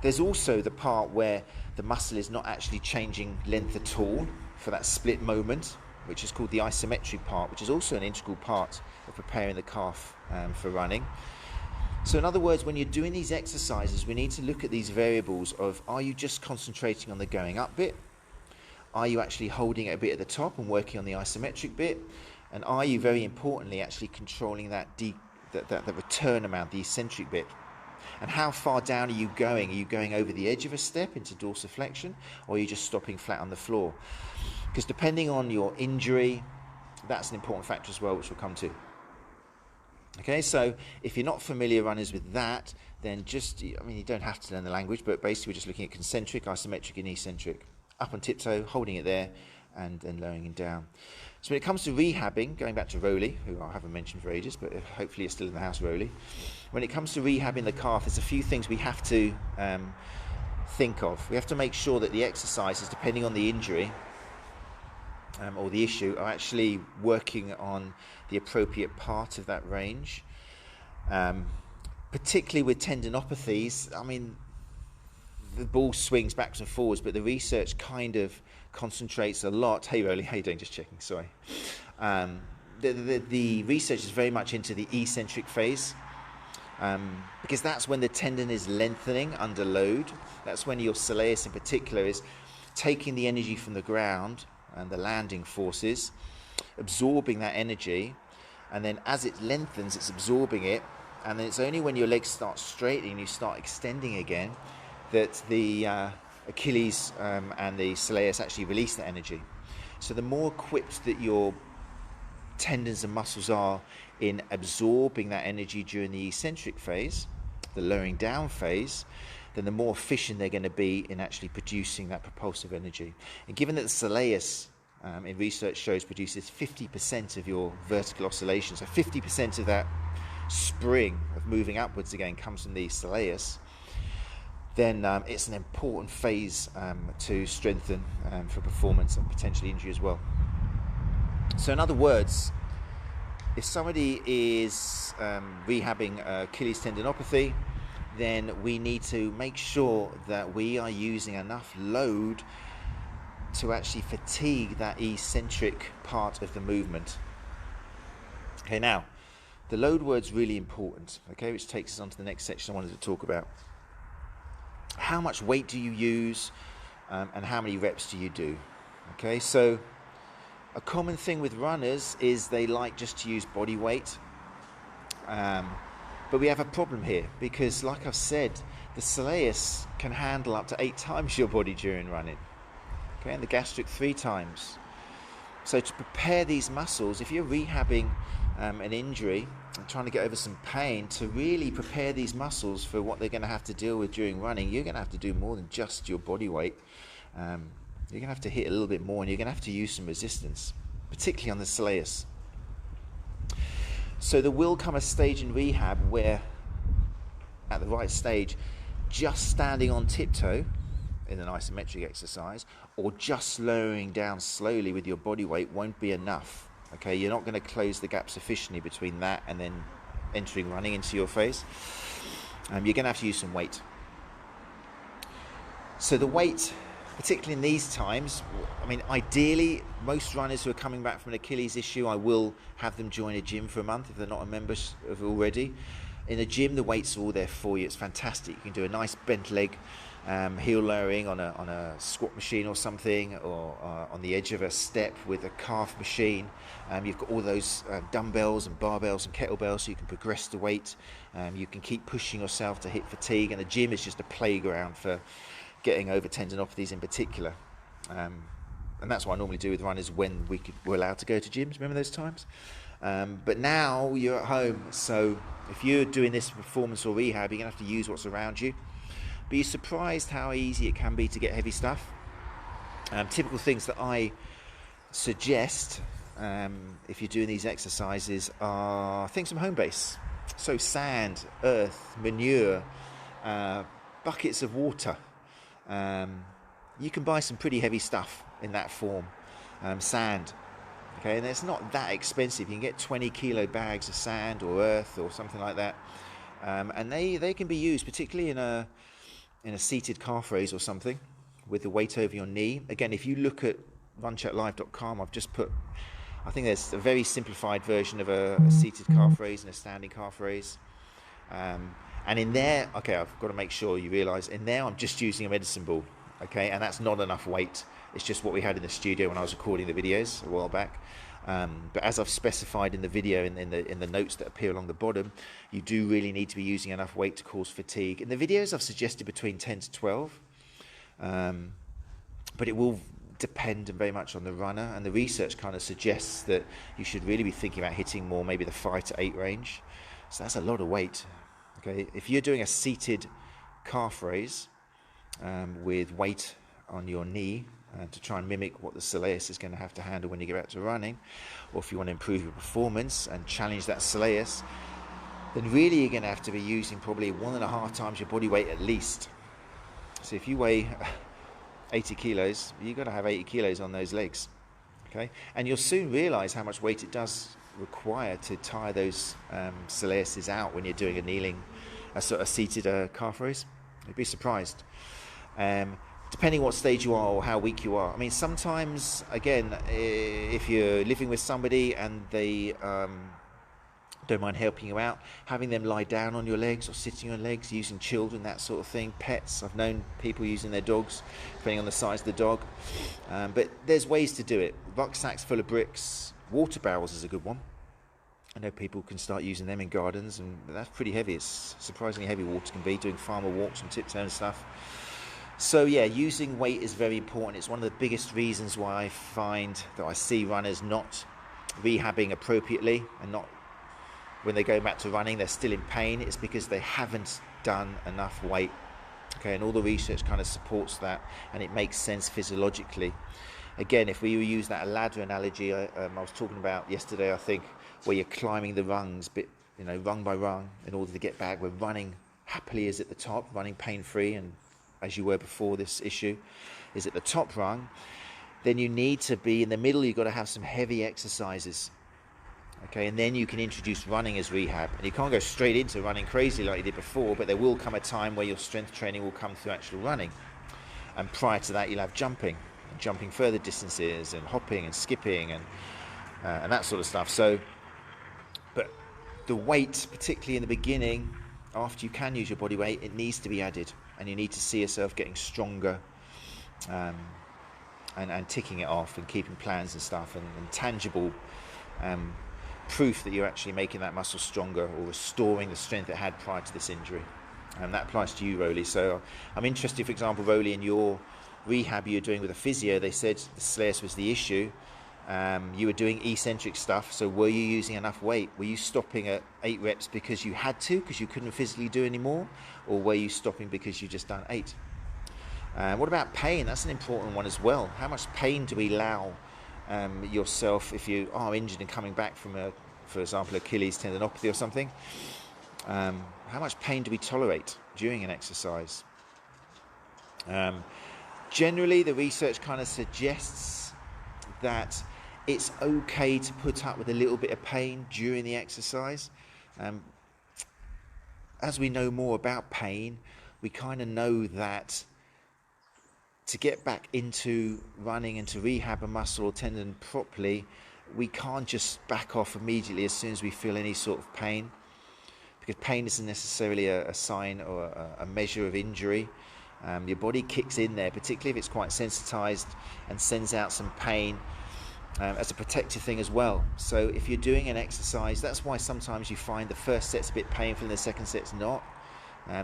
There's also the part where the muscle is not actually changing length at all for that split moment, which is called the isometric part, which is also an integral part of preparing the calf for running. So in other words, when you're doing these exercises, we need to look at these variables of, are you just concentrating on the going up bit? Are you actually holding it a bit at the top and working on the isometric bit? And are you, very importantly, actually controlling that the return amount, the eccentric bit? And how far down are you going? Are you going over the edge of a step into dorsiflexion, or are you just stopping flat on the floor? Because depending on your injury, that's an important factor as well, which we'll come to. Okay, so if you're not familiar, runners, with that, then just, I mean, you don't have to learn the language, but basically we're just looking at concentric, isometric, and eccentric. Up on tiptoe, holding it there, and then lowering it down. So when it comes to rehabbing, going back to Rowley, who I haven't mentioned for ages, but hopefully you're still in the house, Rowley. When it comes to rehabbing the calf, there's a few things we have to think of. We have to make sure that the exercises, depending on the injury or the issue, are actually working on the appropriate part of that range. Particularly with tendinopathies, I mean, the ball swings backwards and forwards, but the research kind of concentrates a lot. Hey, Rowley, how you doing? Just checking, sorry. The research is very much into the eccentric phase, because that's when the tendon is lengthening under load. That's when your soleus in particular is taking the energy from the ground and the landing forces, absorbing that energy, and then as it lengthens, it's absorbing it, and then it's only when your legs start straightening, you start extending again, that the Achilles and the soleus actually release that energy. So the more equipped that your tendons and muscles are in absorbing that energy during the eccentric phase, the lowering down phase, then the more efficient they're going to be in actually producing that propulsive energy. And given that the soleus, in research shows, produces 50% of your vertical oscillation, so 50% of that spring of moving upwards again comes from the soleus, then it's an important phase to strengthen for performance and potentially injury as well. So in other words, if somebody is rehabbing Achilles tendinopathy, then we need to make sure that we are using enough load to actually fatigue that eccentric part of the movement. Okay, now, the load word's really important, okay, which takes us on to the next section I wanted to talk about. How much weight do you use, and how many reps do you do? Okay, so a common thing with runners is they like just to use body weight, but we have a problem here because, like I've said, the soleus can handle up to 8 times your body during running, okay, and the gastric 3 times. So to prepare these muscles, if you're rehabbing an injury and trying to get over some pain, to really prepare these muscles for what they're going to have to deal with during running, you're going to have to do more than just your body weight. You're going to have to hit a little bit more, and you're going to have to use some resistance, particularly on the soleus. So there will come a stage in rehab where, at the right stage, just standing on tiptoe in an isometric exercise, or just slowing down slowly with your body weight won't be enough. Okay, you're not going to close the gap sufficiently between that and then entering running into your phase. You're going to have to use some weight. So the weight, particularly in these times, I mean, ideally, most runners who are coming back from an Achilles issue, I will have them join a gym for a month if they're not a member of already. In a gym, the weights are all there for you. It's fantastic. You can do a nice bent leg, heel lowering on a squat machine or something, or on the edge of a step with a calf machine. You've got all those dumbbells and barbells and kettlebells, so you can progress the weight. You can keep pushing yourself to hit fatigue, and the gym is just a playground for getting over tendinopathies in particular. And that's what I normally do with runners when we're allowed to go to gyms. Remember those times? But now you're at home, so if you're doing this performance or rehab, you're going to have to use what's around you. But you're surprised how easy it can be to get heavy stuff. Typical things that I suggest if you're doing these exercises are things from home base. So sand, earth, manure, buckets of water. You can buy some pretty heavy stuff in that form. Sand. Okay, and it's not that expensive. You can get 20 kilo bags of sand or earth or something like that, and they can be used particularly in a seated calf raise or something with the weight over your knee. Again, if you look at runchecklive.com, I've just put, I think there's a very simplified version of a seated calf raise and a standing calf raise, and in there, okay, I've got to make sure you realise, in there I'm just using a medicine ball, okay, and that's not enough weight. It's just what we had in the studio when I was recording the videos a while back. But as I've specified in the video, in the notes that appear along the bottom, you do really need to be using enough weight to cause fatigue. In the videos, I've suggested between 10 to 12, but it will depend very much on the runner. And the research kind of suggests that you should really be thinking about hitting more, maybe the 5 to 8 range. So that's a lot of weight. Okay, if you're doing a seated calf raise with weight on your knee, to try and mimic what the soleus is going to have to handle when you get back to running, or if you want to improve your performance and challenge that soleus, then really you're going to have to be using probably 1.5 times your body weight at least. So if you weigh 80 kilos, you've got to have 80 kilos on those legs, okay? And you'll soon realize how much weight it does require to tire those soleuses out when you're doing a sort of seated calf raise. You'd be surprised. Depending what stage you are or how weak you are. I mean, sometimes, again, if you're living with somebody and they don't mind helping you out, having them lie down on your legs or sitting on legs, using children, that sort of thing. Pets, I've known people using their dogs, depending on the size of the dog. But there's ways to do it. Rucksacks full of bricks, water barrels is a good one. I know people can start using them in gardens, and that's pretty heavy. It's surprisingly heavy water can be, doing farmer walks on tiptoe and stuff. So yeah, using weight is very important. It's one of the biggest reasons why I find that I see runners not rehabbing appropriately, and not, when they go back to running, they're still in pain. It's because they haven't done enough weight. Okay, and all the research kind of supports that, and it makes sense physiologically. Again, if we use that ladder analogy I was talking about yesterday, I think, where you're climbing the rungs, rung by rung, in order to get back, where running happily is at the top, running pain-free, and as you were before this issue, is at the top rung, then you need to be in the middle. You've got to have some heavy exercises, okay, and then you can introduce running as rehab. And you can't go straight into running crazy like you did before, but there will come a time where your strength training will come through actual running, and prior to that you'll have jumping further distances, and hopping and skipping and that sort of stuff. So, but the weight, particularly in the beginning, after you can use your body weight, it needs to be added. And you need to see yourself getting stronger, and ticking it off, and keeping plans and stuff, and tangible proof that you're actually making that muscle stronger, or restoring the strength it had prior to this injury. And that applies to you, Rolly. So I'm interested, for example, Rolly, in your rehab you're doing with a physio. They said the soleus was the issue. You were doing eccentric stuff, so were you using enough weight? Were you stopping at 8 reps because you had to, because you couldn't physically do any more? Or were you stopping because you just done 8? What about pain? That's an important one as well. How much pain do we allow yourself if you are injured and coming back from, for example, Achilles tendinopathy or something? How much pain do we tolerate during an exercise? Generally, the research kind of suggests that it's okay to put up with a little bit of pain during the exercise. As we know more about pain, we kind of know that to get back into running and to rehab a muscle or tendon properly, we can't just back off immediately as soon as we feel any sort of pain, because pain isn't necessarily a sign or a measure of injury. Your body kicks in there, particularly if it's quite sensitized, and sends out some pain as a protective thing as well. So if you're doing an exercise, that's why sometimes you find the first set's a bit painful and the second set's not.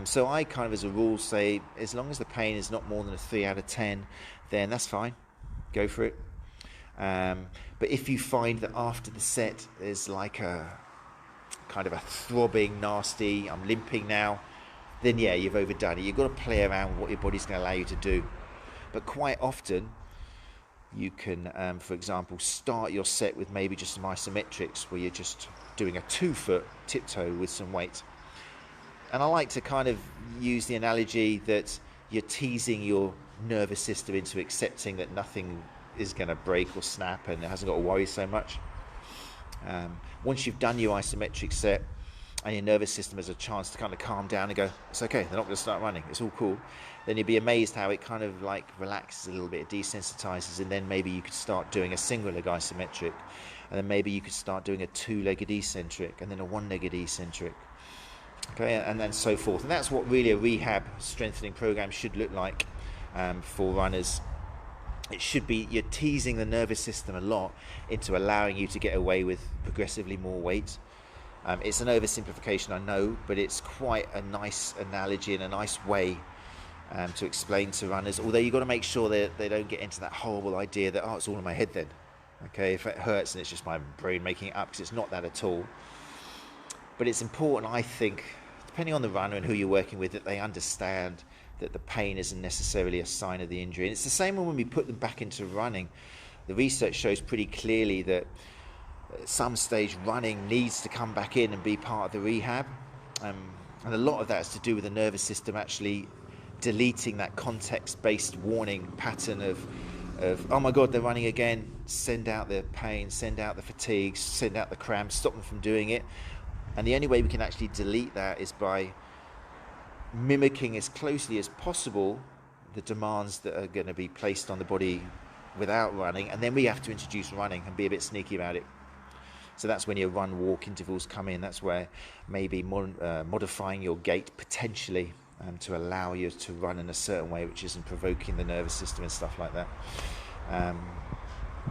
So I kind of, as a rule, say as long as the pain is not more than a 3 out of 10, then that's fine. Go for it. But if you find that after the set there's like a kind of a throbbing, nasty, I'm limping now, then yeah, you've overdone it. You've got to play around with what your body's going to allow you to do. But quite often, you can, for example, start your set with maybe just some isometrics, where you're just doing a 2-foot tiptoe with some weight. And I like to kind of use the analogy that you're teasing your nervous system into accepting that nothing is going to break or snap and it hasn't got to worry so much. Once you've done your isometric set, and your nervous system has a chance to kind of calm down and go, it's okay, they're not going to start running, it's all cool, then you'd be amazed how it kind of like relaxes a little bit, it desensitizes, and then maybe you could start doing a single leg isometric, and then maybe you could start doing a 2-legged eccentric, and then a 1-legged eccentric, okay, and then so forth. And that's what really a rehab strengthening program should look like for runners. It should be, you're teasing the nervous system a lot into allowing you to get away with progressively more weight. It's an oversimplification, I know, but it's quite a nice analogy and a nice way to explain to runners, although you've got to make sure that they don't get into that horrible idea that, oh, it's all in my head then. Okay, if it hurts, then it's just my brain making it up, because it's not that at all. But it's important, I think, depending on the runner and who you're working with, that they understand that the pain isn't necessarily a sign of the injury. And it's the same when we put them back into running. The research shows pretty clearly that at some stage running needs to come back in and be part of the rehab, and a lot of that is to do with the nervous system actually deleting that context-based warning pattern of oh my god, they're running again, send out the pain, send out the fatigue, send out the cramps, stop them from doing it. And the only way we can actually delete that is by mimicking as closely as possible the demands that are going to be placed on the body without running, and then we have to introduce running and be a bit sneaky about it. So that's when your run-walk intervals come in. That's where maybe modifying your gait potentially to allow you to run in a certain way which isn't provoking the nervous system and stuff like that.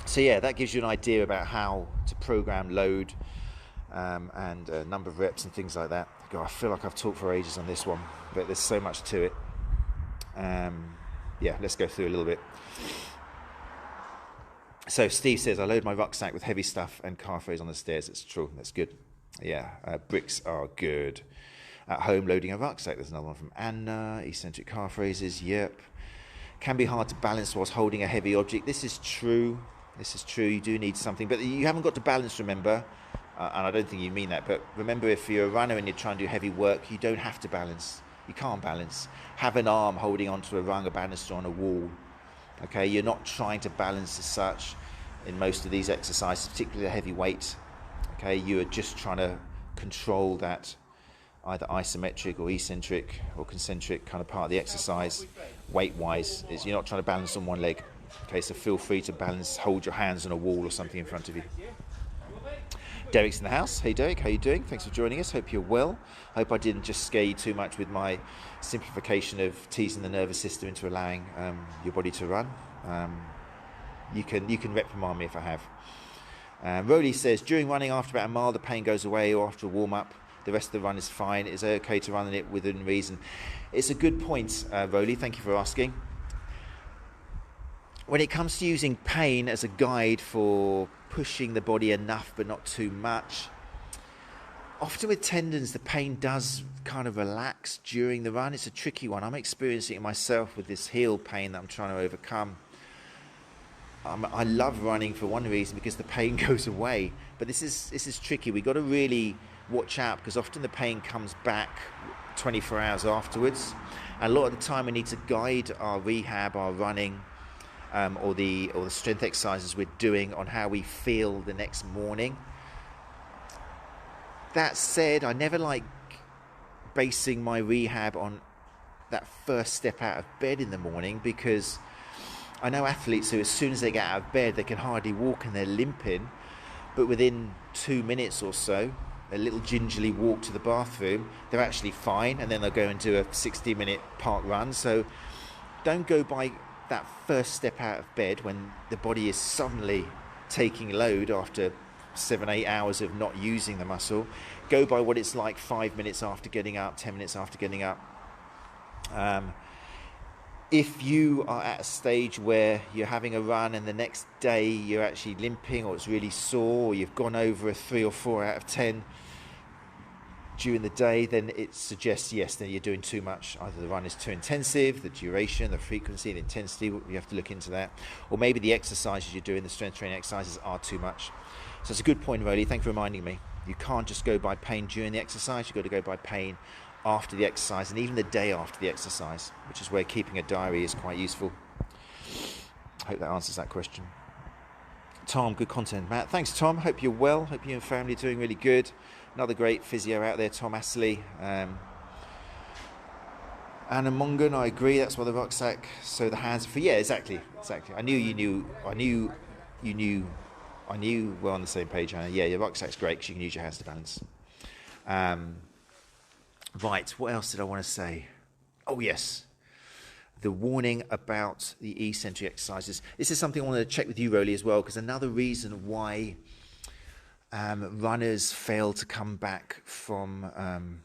So yeah, that gives you an idea about how to program load and number of reps and things like that. God, I feel like I've talked for ages on this one, but there's so much to it. Yeah, let's go through a little bit. So Steve says, I load my rucksack with heavy stuff and calf raise on the stairs. It's true, that's good. Yeah, bricks are good. At home, loading a rucksack. There's another one from Anna. Eccentric calf raises, yep. Can be hard to balance whilst holding a heavy object. This is true. This is true. You do need something, but you haven't got to balance, remember. And I don't think you mean that, but remember, if you're a runner and you're trying to do heavy work, you don't have to balance. You can't balance. Have an arm holding onto a rung, a banister on a wall. Okay, you're not trying to balance as such in most of these exercises, particularly the heavy weight. Okay, you are just trying to control that either isometric or eccentric or concentric kind of part of the exercise weight-wise. You're not trying to balance on one leg. Okay, so feel free to balance, hold your hands on a wall or something in front of you. Derek's in the house. Hey Derek, how you doing? Thanks for joining us. Hope you're well. Hope I didn't just scare you too much with my simplification of teasing the nervous system into allowing your body to run. You can reprimand me if I have. Rowley says, during running after about a mile the pain goes away, or after a warm-up the rest of the run is fine. Is it okay to run it within reason? It's a good point, Rowley. Thank you for asking. when it comes to using pain as a guide for pushing the body enough but not too much, often with tendons the pain does kind of relax during the run. It's a tricky one. I'm experiencing it myself with this heel pain that I'm trying to overcome. I love running for one reason, because the pain goes away, but this is tricky. We've got to really watch out, because often the pain comes back 24 hours afterwards, and a lot of the time we need to guide our rehab, our running, or the strength exercises we're doing on how we feel the next morning. That said, I never like basing my rehab on that first step out of bed in the morning, because I know athletes who, as soon as they get out of bed, they can hardly walk and they're limping, but within 2 minutes or so, a little gingerly walk to the bathroom, they're actually fine, and then they'll go and do a 60-minute park run. So don't go by that first step out of bed when the body is suddenly taking load after 7-8 hours of not using the muscle. Go by what it's like 5 minutes after getting up, 10 minutes after getting up. If you are at a stage where you're having a run and the next day you're actually limping, or it's really sore, or you've gone over a 3 or 4 out of 10 during the day, then it suggests, yes, that you're doing too much. Either the run is too intensive, the duration, the frequency, the intensity, you have to look into that. Or maybe the exercises you're doing, the strength training exercises, are too much. So it's a good point, Rolly. Thank you for reminding me. You can't just go by pain during the exercise, you've got to go by pain after the exercise, and even the day after the exercise, which is where keeping a diary is quite useful. I hope that answers that question. Tom, good content, Matt. Thanks, Tom. Hope you're well. Hope you and family are doing really good. Another great physio out there, Tom Astley. Anna Mongan, I agree. That's why the rucksack. So the hands are free. Yeah, exactly. I knew we're on the same page, Anna. Yeah, your rucksack's great because you can use your hands to balance. Right, what else did I want to say? Oh, yes. The warning about the eccentric exercises. This is something I want to check with you, Rolly, as well, because another reason why runners fail to come back from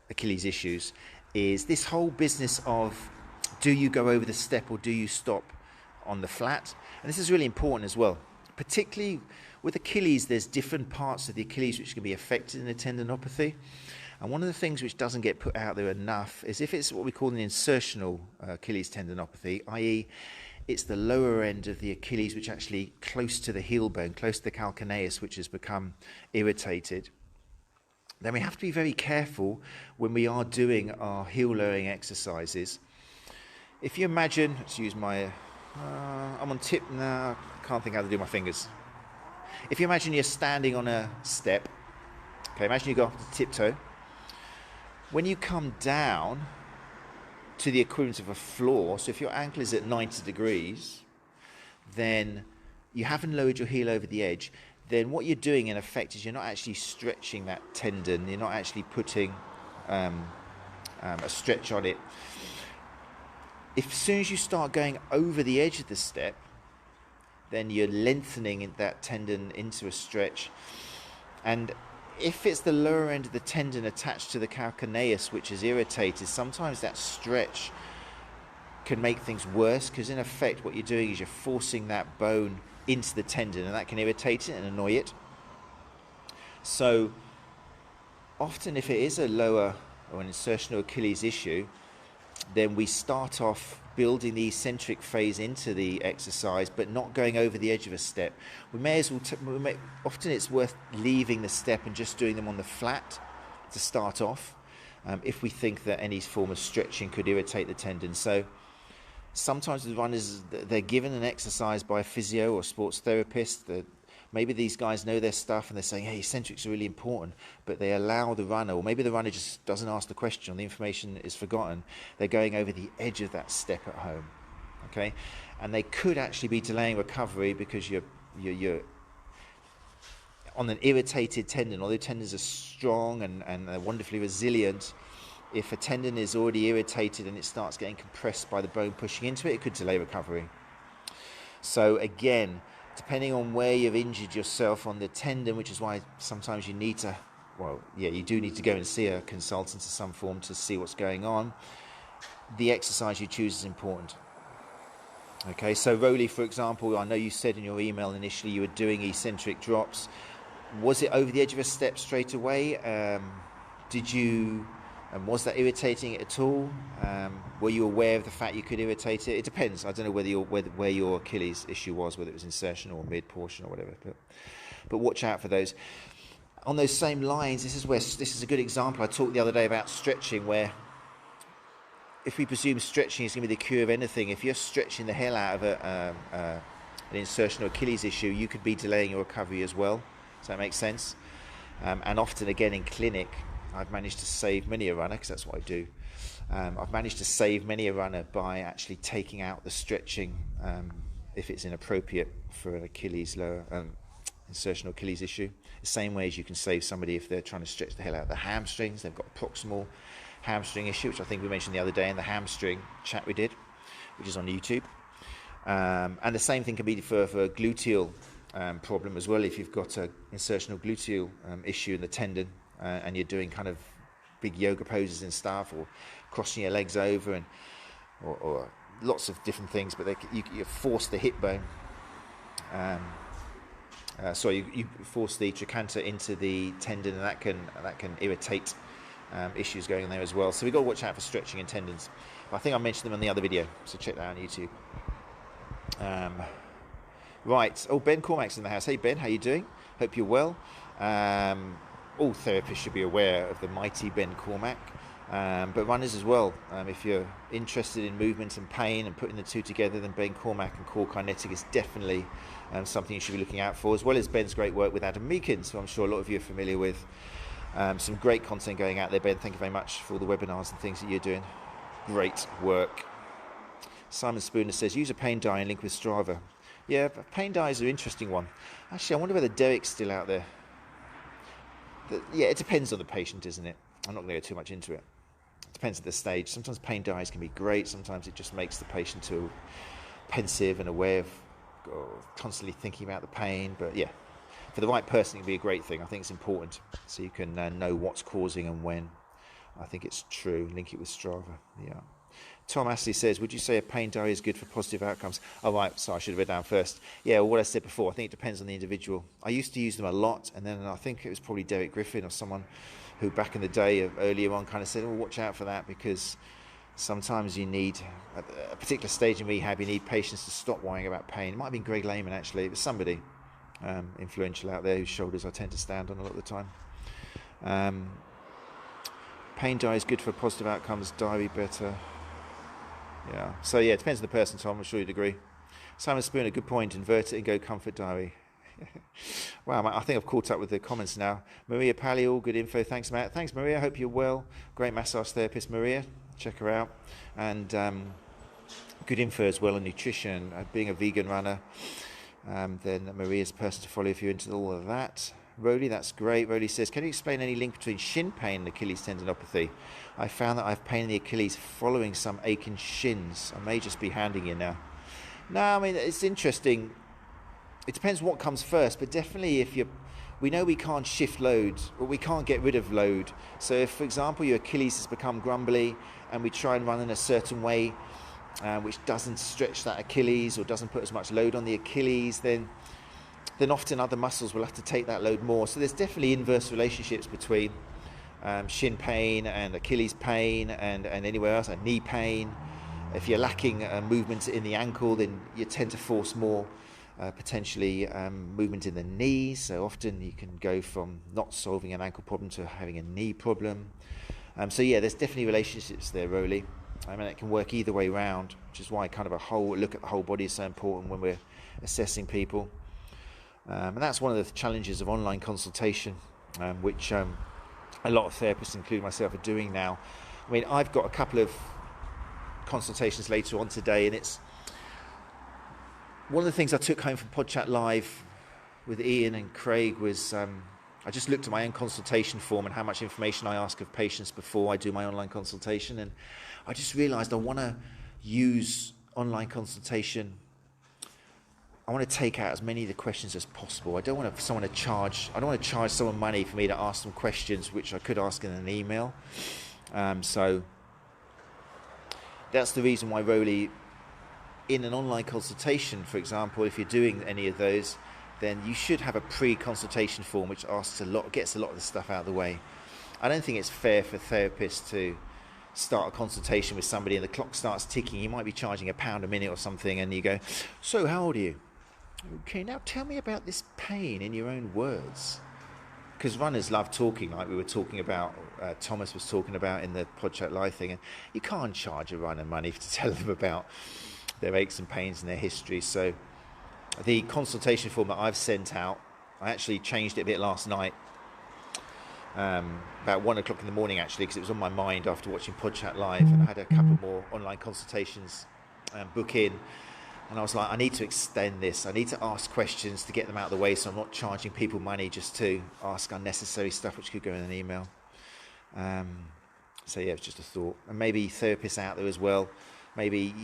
Achilles issues is this whole business of, do you go over the step or do you stop on the flat? And this is really important as well. Particularly with Achilles, there's different parts of the Achilles which can be affected in a tendinopathy. And one of the things which doesn't get put out there enough is if it's what we call an insertional Achilles tendinopathy, i.e. it's the lower end of the Achilles which actually close to the heel bone, close to the calcaneus, which has become irritated, then we have to be very careful when we are doing our heel lowering exercises. If you imagine, let's use my, I'm on tip now, can't think how to do my fingers. If you imagine you're standing on a step, okay, imagine you go up to tiptoe. When you come down to the equivalent of a floor, so if your ankle is at 90 degrees, then you haven't lowered your heel over the edge, then what you're doing in effect is you're not actually stretching that tendon, you're not actually putting a stretch on it. As soon as you start going over the edge of the step, then you're lengthening that tendon into a stretch. And if it's the lower end of the tendon attached to the calcaneus which is irritated, sometimes that stretch can make things worse, because in effect what you're doing is you're forcing that bone into the tendon, and that can irritate it and annoy it. So often if it is a lower or an insertional Achilles issue, then we start off building the eccentric phase into the exercise, but not going over the edge of a step. We may as well, often it's worth leaving the step and just doing them on the flat to start off, if we think that any form of stretching could irritate the tendon. So sometimes the runners, they're given an exercise by a physio or sports therapist that maybe these guys know their stuff and they're saying, hey, eccentrics are really important, but they allow the runner, or maybe the runner just doesn't ask the question, or the information is forgotten. They're going over the edge of that step at home, okay? And they could actually be delaying recovery because you're on an irritated tendon. Although tendons are strong and they're wonderfully resilient, if a tendon is already irritated and it starts getting compressed by the bone pushing into it, it could delay recovery. So again, depending on where you've injured yourself on the tendon, which is why sometimes you need to, you do need to go and see a consultant of some form to see what's going on, the exercise you choose is important. Okay, so Rowley, for example, I know you said in your email initially you were doing eccentric drops. Was it over the edge of a step straight away? Did you, and was that irritating it at all? Were you aware of the fact you could irritate it? It depends. I don't know where your Achilles issue was, whether it was insertion or mid portion or whatever. But watch out for those. On those same lines, this is a good example. I talked the other day about stretching, where if we presume stretching is going to be the cure of anything, if you're stretching the hell out of an insertion or Achilles issue, you could be delaying your recovery as well. Does that make sense? And often, again, in clinic, I've managed to save many a runner, because that's what I do. I've managed to save many a runner by actually taking out the stretching if it's inappropriate for an Achilles lower insertion or Achilles issue. The same way as you can save somebody if they're trying to stretch the hell out of the hamstrings. They've got a proximal hamstring issue, which I think we mentioned the other day in the hamstring chat we did, which is on YouTube. And the same thing can be for a gluteal problem as well. If you've got an insertional gluteal issue in the tendon and you're doing kind of big yoga poses and stuff, or crossing your legs over, and or lots of different things, but you force the hip bone. You force the trochanter into the tendon, and that can irritate issues going on there as well. So we've got to watch out for stretching and tendons. I think I mentioned them in the other video, so check that out on YouTube. Right. Oh, Ben Cormack's in the house. Hey, Ben, how you doing? Hope you're well. All therapists should be aware of the mighty Ben Cormack, but runners as well. If you're interested in movement and pain and putting the two together, then Ben Cormack and Core Kinetic is definitely something you should be looking out for, as well as Ben's great work with Adam Meakins, who I'm sure a lot of you are familiar with. Some great content going out there, Ben. Thank you very much for all the webinars and things that you're doing. Great work. Simon Spooner says, use a pain diary and link with Strava. Yeah, pain diaries are an interesting one. Actually, I wonder whether Derek's still out there. Yeah, it depends on the patient, isn't it? I'm not going to go too much into it. It depends on the stage. Sometimes pain diaries can be great. Sometimes it just makes the patient too pensive and aware of constantly thinking about the pain. But yeah, for the right person, it can be a great thing. I think it's important, so you can know what's causing and when. I think it's true. Link it with Strava. Yeah. Tom Astley says, would you say a pain diary is good for positive outcomes? Oh, right, so I should have read down first. Yeah, well, what I said before, I think it depends on the individual. I used to use them a lot, and then I think it was probably Derek Griffin or someone who back in the day, earlier on, kind of said, well, watch out for that, because sometimes you need, at a particular stage in rehab, you need patients to stop worrying about pain. It might have been Greg Lehman, actually. It was somebody influential out there whose shoulders I tend to stand on a lot of the time. Pain diary is good for positive outcomes, diary better. Yeah, so yeah, it depends on the person, Tom. I'm sure you'd agree. Simon Spooner, good point. Invert it and go comfort diary. Wow, I think I've caught up with the comments now. Maria Pallial, good info. Thanks, Matt. Thanks, Maria. Hope you're well. Great massage therapist, Maria. Check her out. And good info as well on nutrition. Being a vegan runner, then Maria's the person to follow if you're into all of that. Rowley, that's great. Rowley says, can you explain any link between shin pain and Achilles tendinopathy? I found that I have pain in the Achilles following some aching shins. I may just be handing you now. No, I mean, it's interesting. It depends what comes first, but definitely we know we can't shift load, or we can't get rid of load. So if, for example, your Achilles has become grumbly and we try and run in a certain way, which doesn't stretch that Achilles or doesn't put as much load on the Achilles, then often other muscles will have to take that load more. So there's definitely inverse relationships between shin pain and Achilles pain and anywhere else, and knee pain. If you're lacking movement in the ankle, then you tend to force more potentially movement in the knees. So often you can go from not solving an ankle problem to having a knee problem. So yeah, there's definitely relationships there, Rowley. I mean, it can work either way round, which is why kind of a whole look at the whole body is so important when we're assessing people. And that's one of the challenges of online consultation, which a lot of therapists, including myself, are doing now. I mean, I've got a couple of consultations later on today, and it's one of the things I took home from PodChat Live with Ian and Craig was I just looked at my own consultation form and how much information I ask of patients before I do my online consultation, and I just realised I want to use online consultation. I want to take out as many of the questions as possible. I don't want to charge someone money for me to ask them questions which I could ask in an email. So that's the reason why Rowley in an online consultation, for example, if you're doing any of those, then you should have a pre-consultation form which gets a lot of the stuff out of the way. I don't think it's fair for therapists to start a consultation with somebody and the clock starts ticking. You might be charging £1 a minute or something, and you go, "So how old are you? Okay, now tell me about this pain in your own words." Because runners love talking, like we were talking about, Thomas was talking about in the Podchat Live thing, and you can't charge a runner money to tell them about their aches and pains and their history. So the consultation form that I've sent out, I actually changed it a bit last night, about 1 o'clock in the morning actually, because it was on my mind after watching Podchat Live, and I had a couple more online consultations book in, and I was like, I need to extend this. I need to ask questions to get them out of the way, so I'm not charging people money just to ask unnecessary stuff which could go in an email. So yeah, it's just a thought. And maybe therapists out there as well, maybe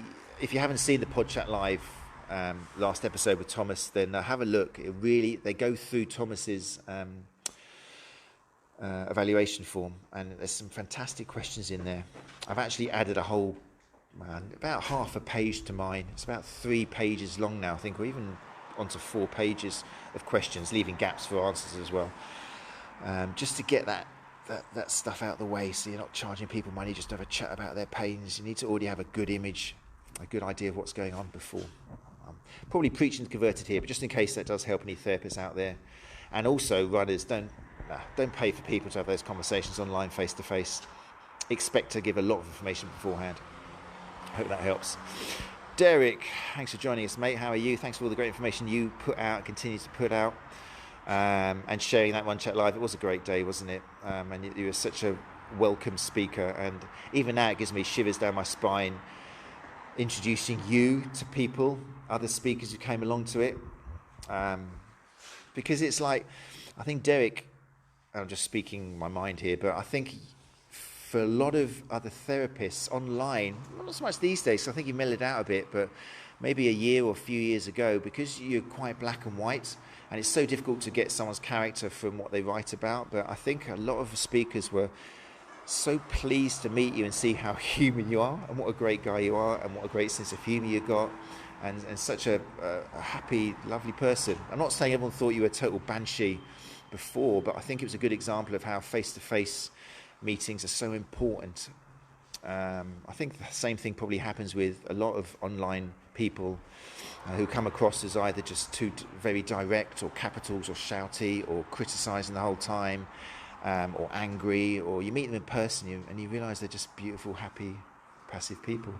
if you haven't seen the Podchat Live last episode with Thomas, then have a look. They go through Thomas's evaluation form, and there's some fantastic questions in there. I've actually added about half a page to mine. It's about 3 pages long now, I think, or even onto 4 pages of questions, leaving gaps for answers as well, just to get that stuff out of the way, so you're not charging people money just to have a chat about their pains. You need to already have a good image, a good idea of what's going on before. Probably preaching to converted here, but just in case that does help any therapists out there. And also, runners, don't pay for people to have those conversations online face to face. Expect to give a lot of information beforehand. I hope that helps. Derek, thanks for joining us, mate. How are you? Thanks for all the great information you put out, continue to put out, and sharing that One Chat Live. It was a great day, wasn't it? And you were such a welcome speaker, and even now it gives me shivers down my spine, introducing you to people, other speakers who came along to it, because it's like, I think Derek, I'm just speaking my mind here, but I think for a lot of other therapists online, not so much these days, I think you mellowed out a bit, but maybe a year or a few years ago, because you're quite black and white, and it's so difficult to get someone's character from what they write about. But I think a lot of the speakers were so pleased to meet you and see how human you are, and what a great guy you are, and what a great sense of humour you got, and such a happy, lovely person. I'm not saying everyone thought you were a total banshee before, but I think it was a good example of how face-to-face meetings are so important. I think the same thing probably happens with a lot of online people who come across as either just too very direct, or capitals, or shouty, or criticising the whole time, or angry, or you meet them in person and you realise they're just beautiful, happy, passive people.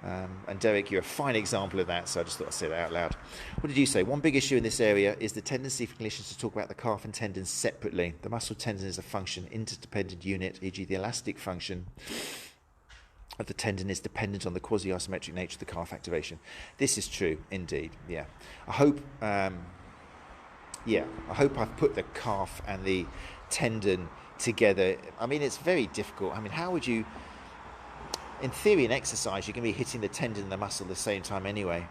And Derek, you're a fine example of that, so I just thought I'd say that out loud. What did you say? One big issue in this area is the tendency for clinicians to talk about the calf and tendons separately. The muscle tendon is a function, interdependent unit, e.g. the elastic function of the tendon is dependent on the quasi-isometric nature of the calf activation. This is true, indeed, yeah. I hope I've put the calf and the tendon together. I mean, it's very difficult. I mean, how would you... In theory, in exercise, you're going to be hitting the tendon and the muscle at the same time anyway.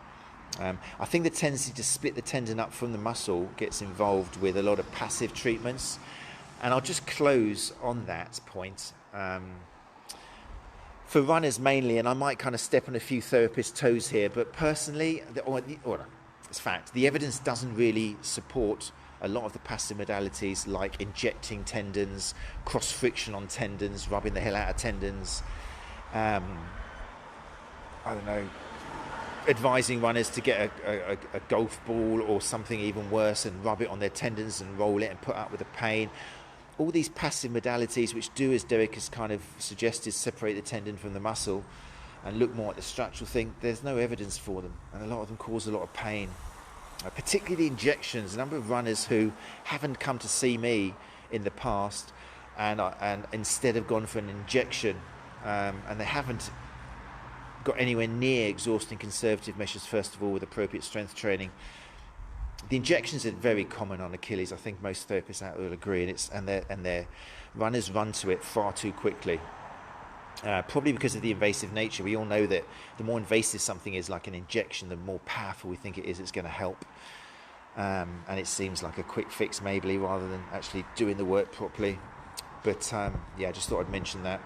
I think the tendency to split the tendon up from the muscle gets involved with a lot of passive treatments. And I'll just close on that point. For runners mainly, and I might kind of step on a few therapists' toes here, but personally, it's fact, the evidence doesn't really support a lot of the passive modalities like injecting tendons, cross-friction on tendons, rubbing the hell out of tendons. I don't know, advising runners to get a golf ball or something even worse and rub it on their tendons and roll it and put up with the pain. All these passive modalities which do, as Derek has kind of suggested, separate the tendon from the muscle and look more at the structural thing, there's no evidence for them, and a lot of them cause a lot of pain. Particularly the injections. A number of runners who haven't come to see me in the past and instead have gone for an injection, and they haven't got anywhere near exhausting conservative measures, first of all, with appropriate strength training. The injections are very common on Achilles. I think most therapists out there will agree, and their runners run to it far too quickly. Probably because of the invasive nature. We all know that the more invasive something is, like an injection, the more powerful we think it is, it's going to help. And it seems like a quick fix maybe, rather than actually doing the work properly. But I just thought I'd mention that.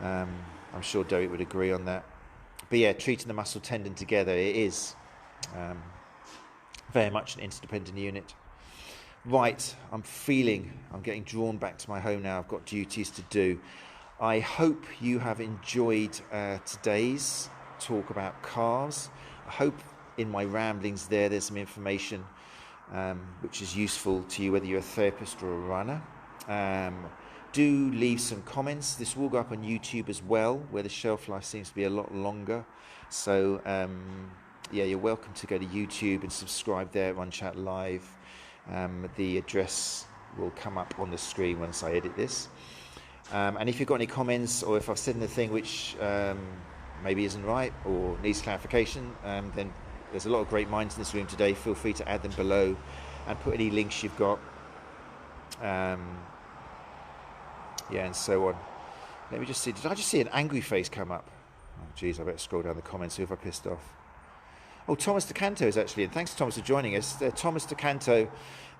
I'm sure Derek would agree on that. But yeah, treating the muscle tendon together, it is very much an interdependent unit. Right, I'm getting drawn back to my home now. I've got duties to do. I hope you have enjoyed today's talk about calves. I hope in my ramblings there's some information which is useful to you, whether you're a therapist or a runner. Do leave some comments. This will go up on YouTube as well, where the shelf life seems to be a lot longer. So yeah, you're welcome to go to YouTube and subscribe there, Run Chat Live. The address will come up on the screen once I edit this. And if you've got any comments, or if I've said anything which maybe isn't right or needs clarification, then there's a lot of great minds in this room today. Feel free to add them below and put any links you've got. Yeah, and so on. Let me just see. Did I just see an angry face come up? Oh, geez, I better scroll down the comments, see if I pissed off. Oh, Thomas DeCanto is actually in. Thanks, Thomas, for joining us. Thomas DeCanto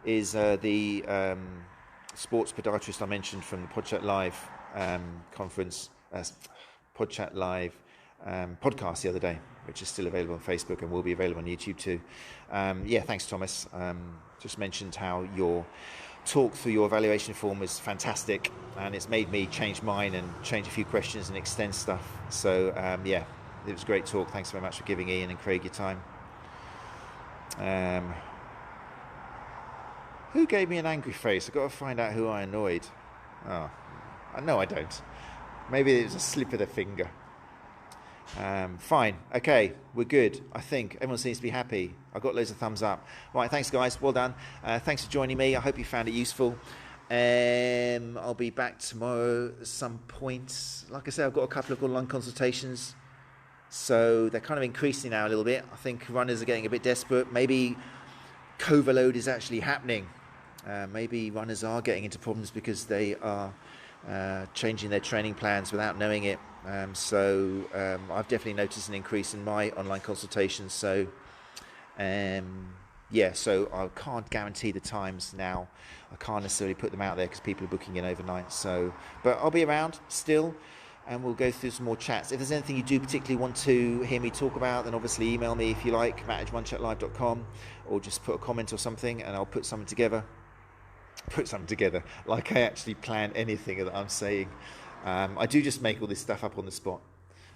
is the sports podiatrist I mentioned from the PodChat Live conference, PodChat Live podcast the other day, which is still available on Facebook and will be available on YouTube too. Yeah, thanks, Thomas. Just mentioned how your talk through your evaluation form was fantastic, and it's made me change mine and change a few questions and extend stuff. So yeah, it was a great talk. Thanks very much for giving Ian and Craig your time. Who gave me an angry face? I've got to find out who I annoyed. Oh, no, I don't. Maybe it was a slip of the finger. Fine. Okay, we're good. I think everyone seems to be happy. I got loads of thumbs up. Right, thanks guys. Well done. Thanks for joining me. I hope you found it useful. I'll be back tomorrow at some point. Like I said, I've got a couple of online consultations, so they're kind of increasing now a little bit. I think runners are getting a bit desperate. Maybe overload is actually happening. Maybe runners are getting into problems because they are changing their training plans without knowing it. So I've definitely noticed an increase in my online consultations. So yeah, so I can't guarantee the times now. I can't necessarily put them out there because people are booking in overnight. So, but I'll be around still, and we'll go through some more chats. If there's anything you do particularly want to hear me talk about, then obviously email me if you like, matt@runChatLive.com, or just put a comment or something and I'll put something together. Like I actually plan anything that I'm saying. I do just make all this stuff up on the spot.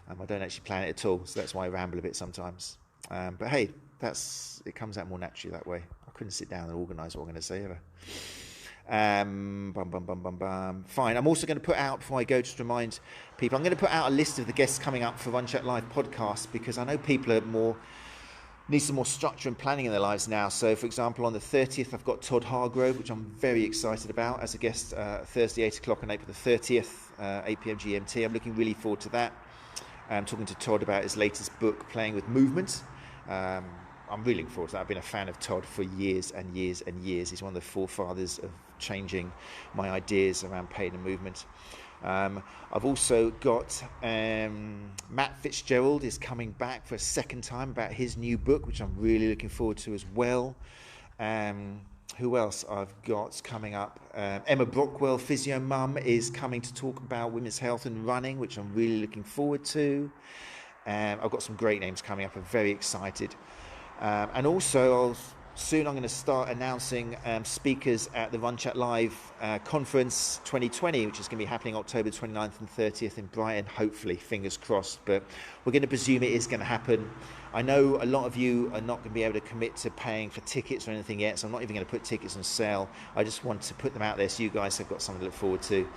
I don't actually plan it at all, so that's why I ramble a bit sometimes. But hey, it comes out more naturally that way. I couldn't sit down and organise what I'm going to say ever. Fine. I'm also going to put out, before I go, just to remind people, I'm going to put out a list of the guests coming up for Run Chat Live podcast, because I know people are need some more structure and planning in their lives now. So, for example, on the 30th, I've got Todd Hargrove, which I'm very excited about, as a guest Thursday, 8 o'clock on April the 30th, 8 p.m. GMT. I'm looking really forward to that. I'm talking to Todd about his latest book, Playing with Movement. I'm really looking forward to that. I've been a fan of Todd for years and years and years. He's one of the forefathers of changing my ideas around pain and movement. I've also got Matt Fitzgerald is coming back for a second time about his new book, which I'm really looking forward to as well. Who else I've got coming up? Emma Brockwell, physio mum, is coming to talk about women's health and running, which I'm really looking forward to. I've got some great names coming up. I'm very excited. And also, soon I'm going to start announcing speakers at the Run Chat Live conference 2020, which is going to be happening October 29th and 30th in Brighton, hopefully, fingers crossed. But we're going to presume it is going to happen. I know a lot of you are not going to be able to commit to paying for tickets or anything yet, so I'm not even going to put tickets on sale. I just want to put them out there so you guys have got something to look forward to.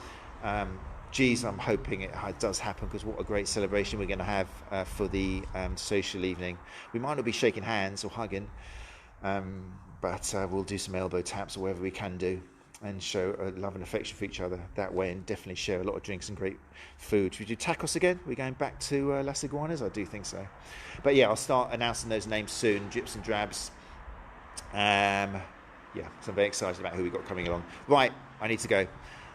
Geez, I'm hoping it does happen, because what a great celebration we're going to have for the social evening. We might not be shaking hands or hugging, but we'll do some elbow taps or whatever we can do, and show love and affection for each other that way, and definitely share a lot of drinks and great food. Should we do tacos again? We're going back to Las Iguanas? I do think so. But yeah, I'll start announcing those names soon, drips and drabs. Yeah, so I'm very excited about who we've got coming along. Right, I need to go.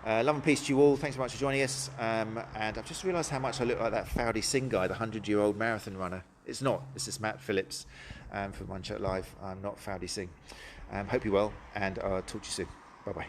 Love and peace to you all. Thanks so much for joining us. And I've just realised how much I look like that Fowdy Singh guy, the 100-year-old marathon runner. It's not. This is Matt Phillips from Run Chat Live. I'm not Fowdy Singh. Hope you're well, and I'll talk to you soon. Bye-bye.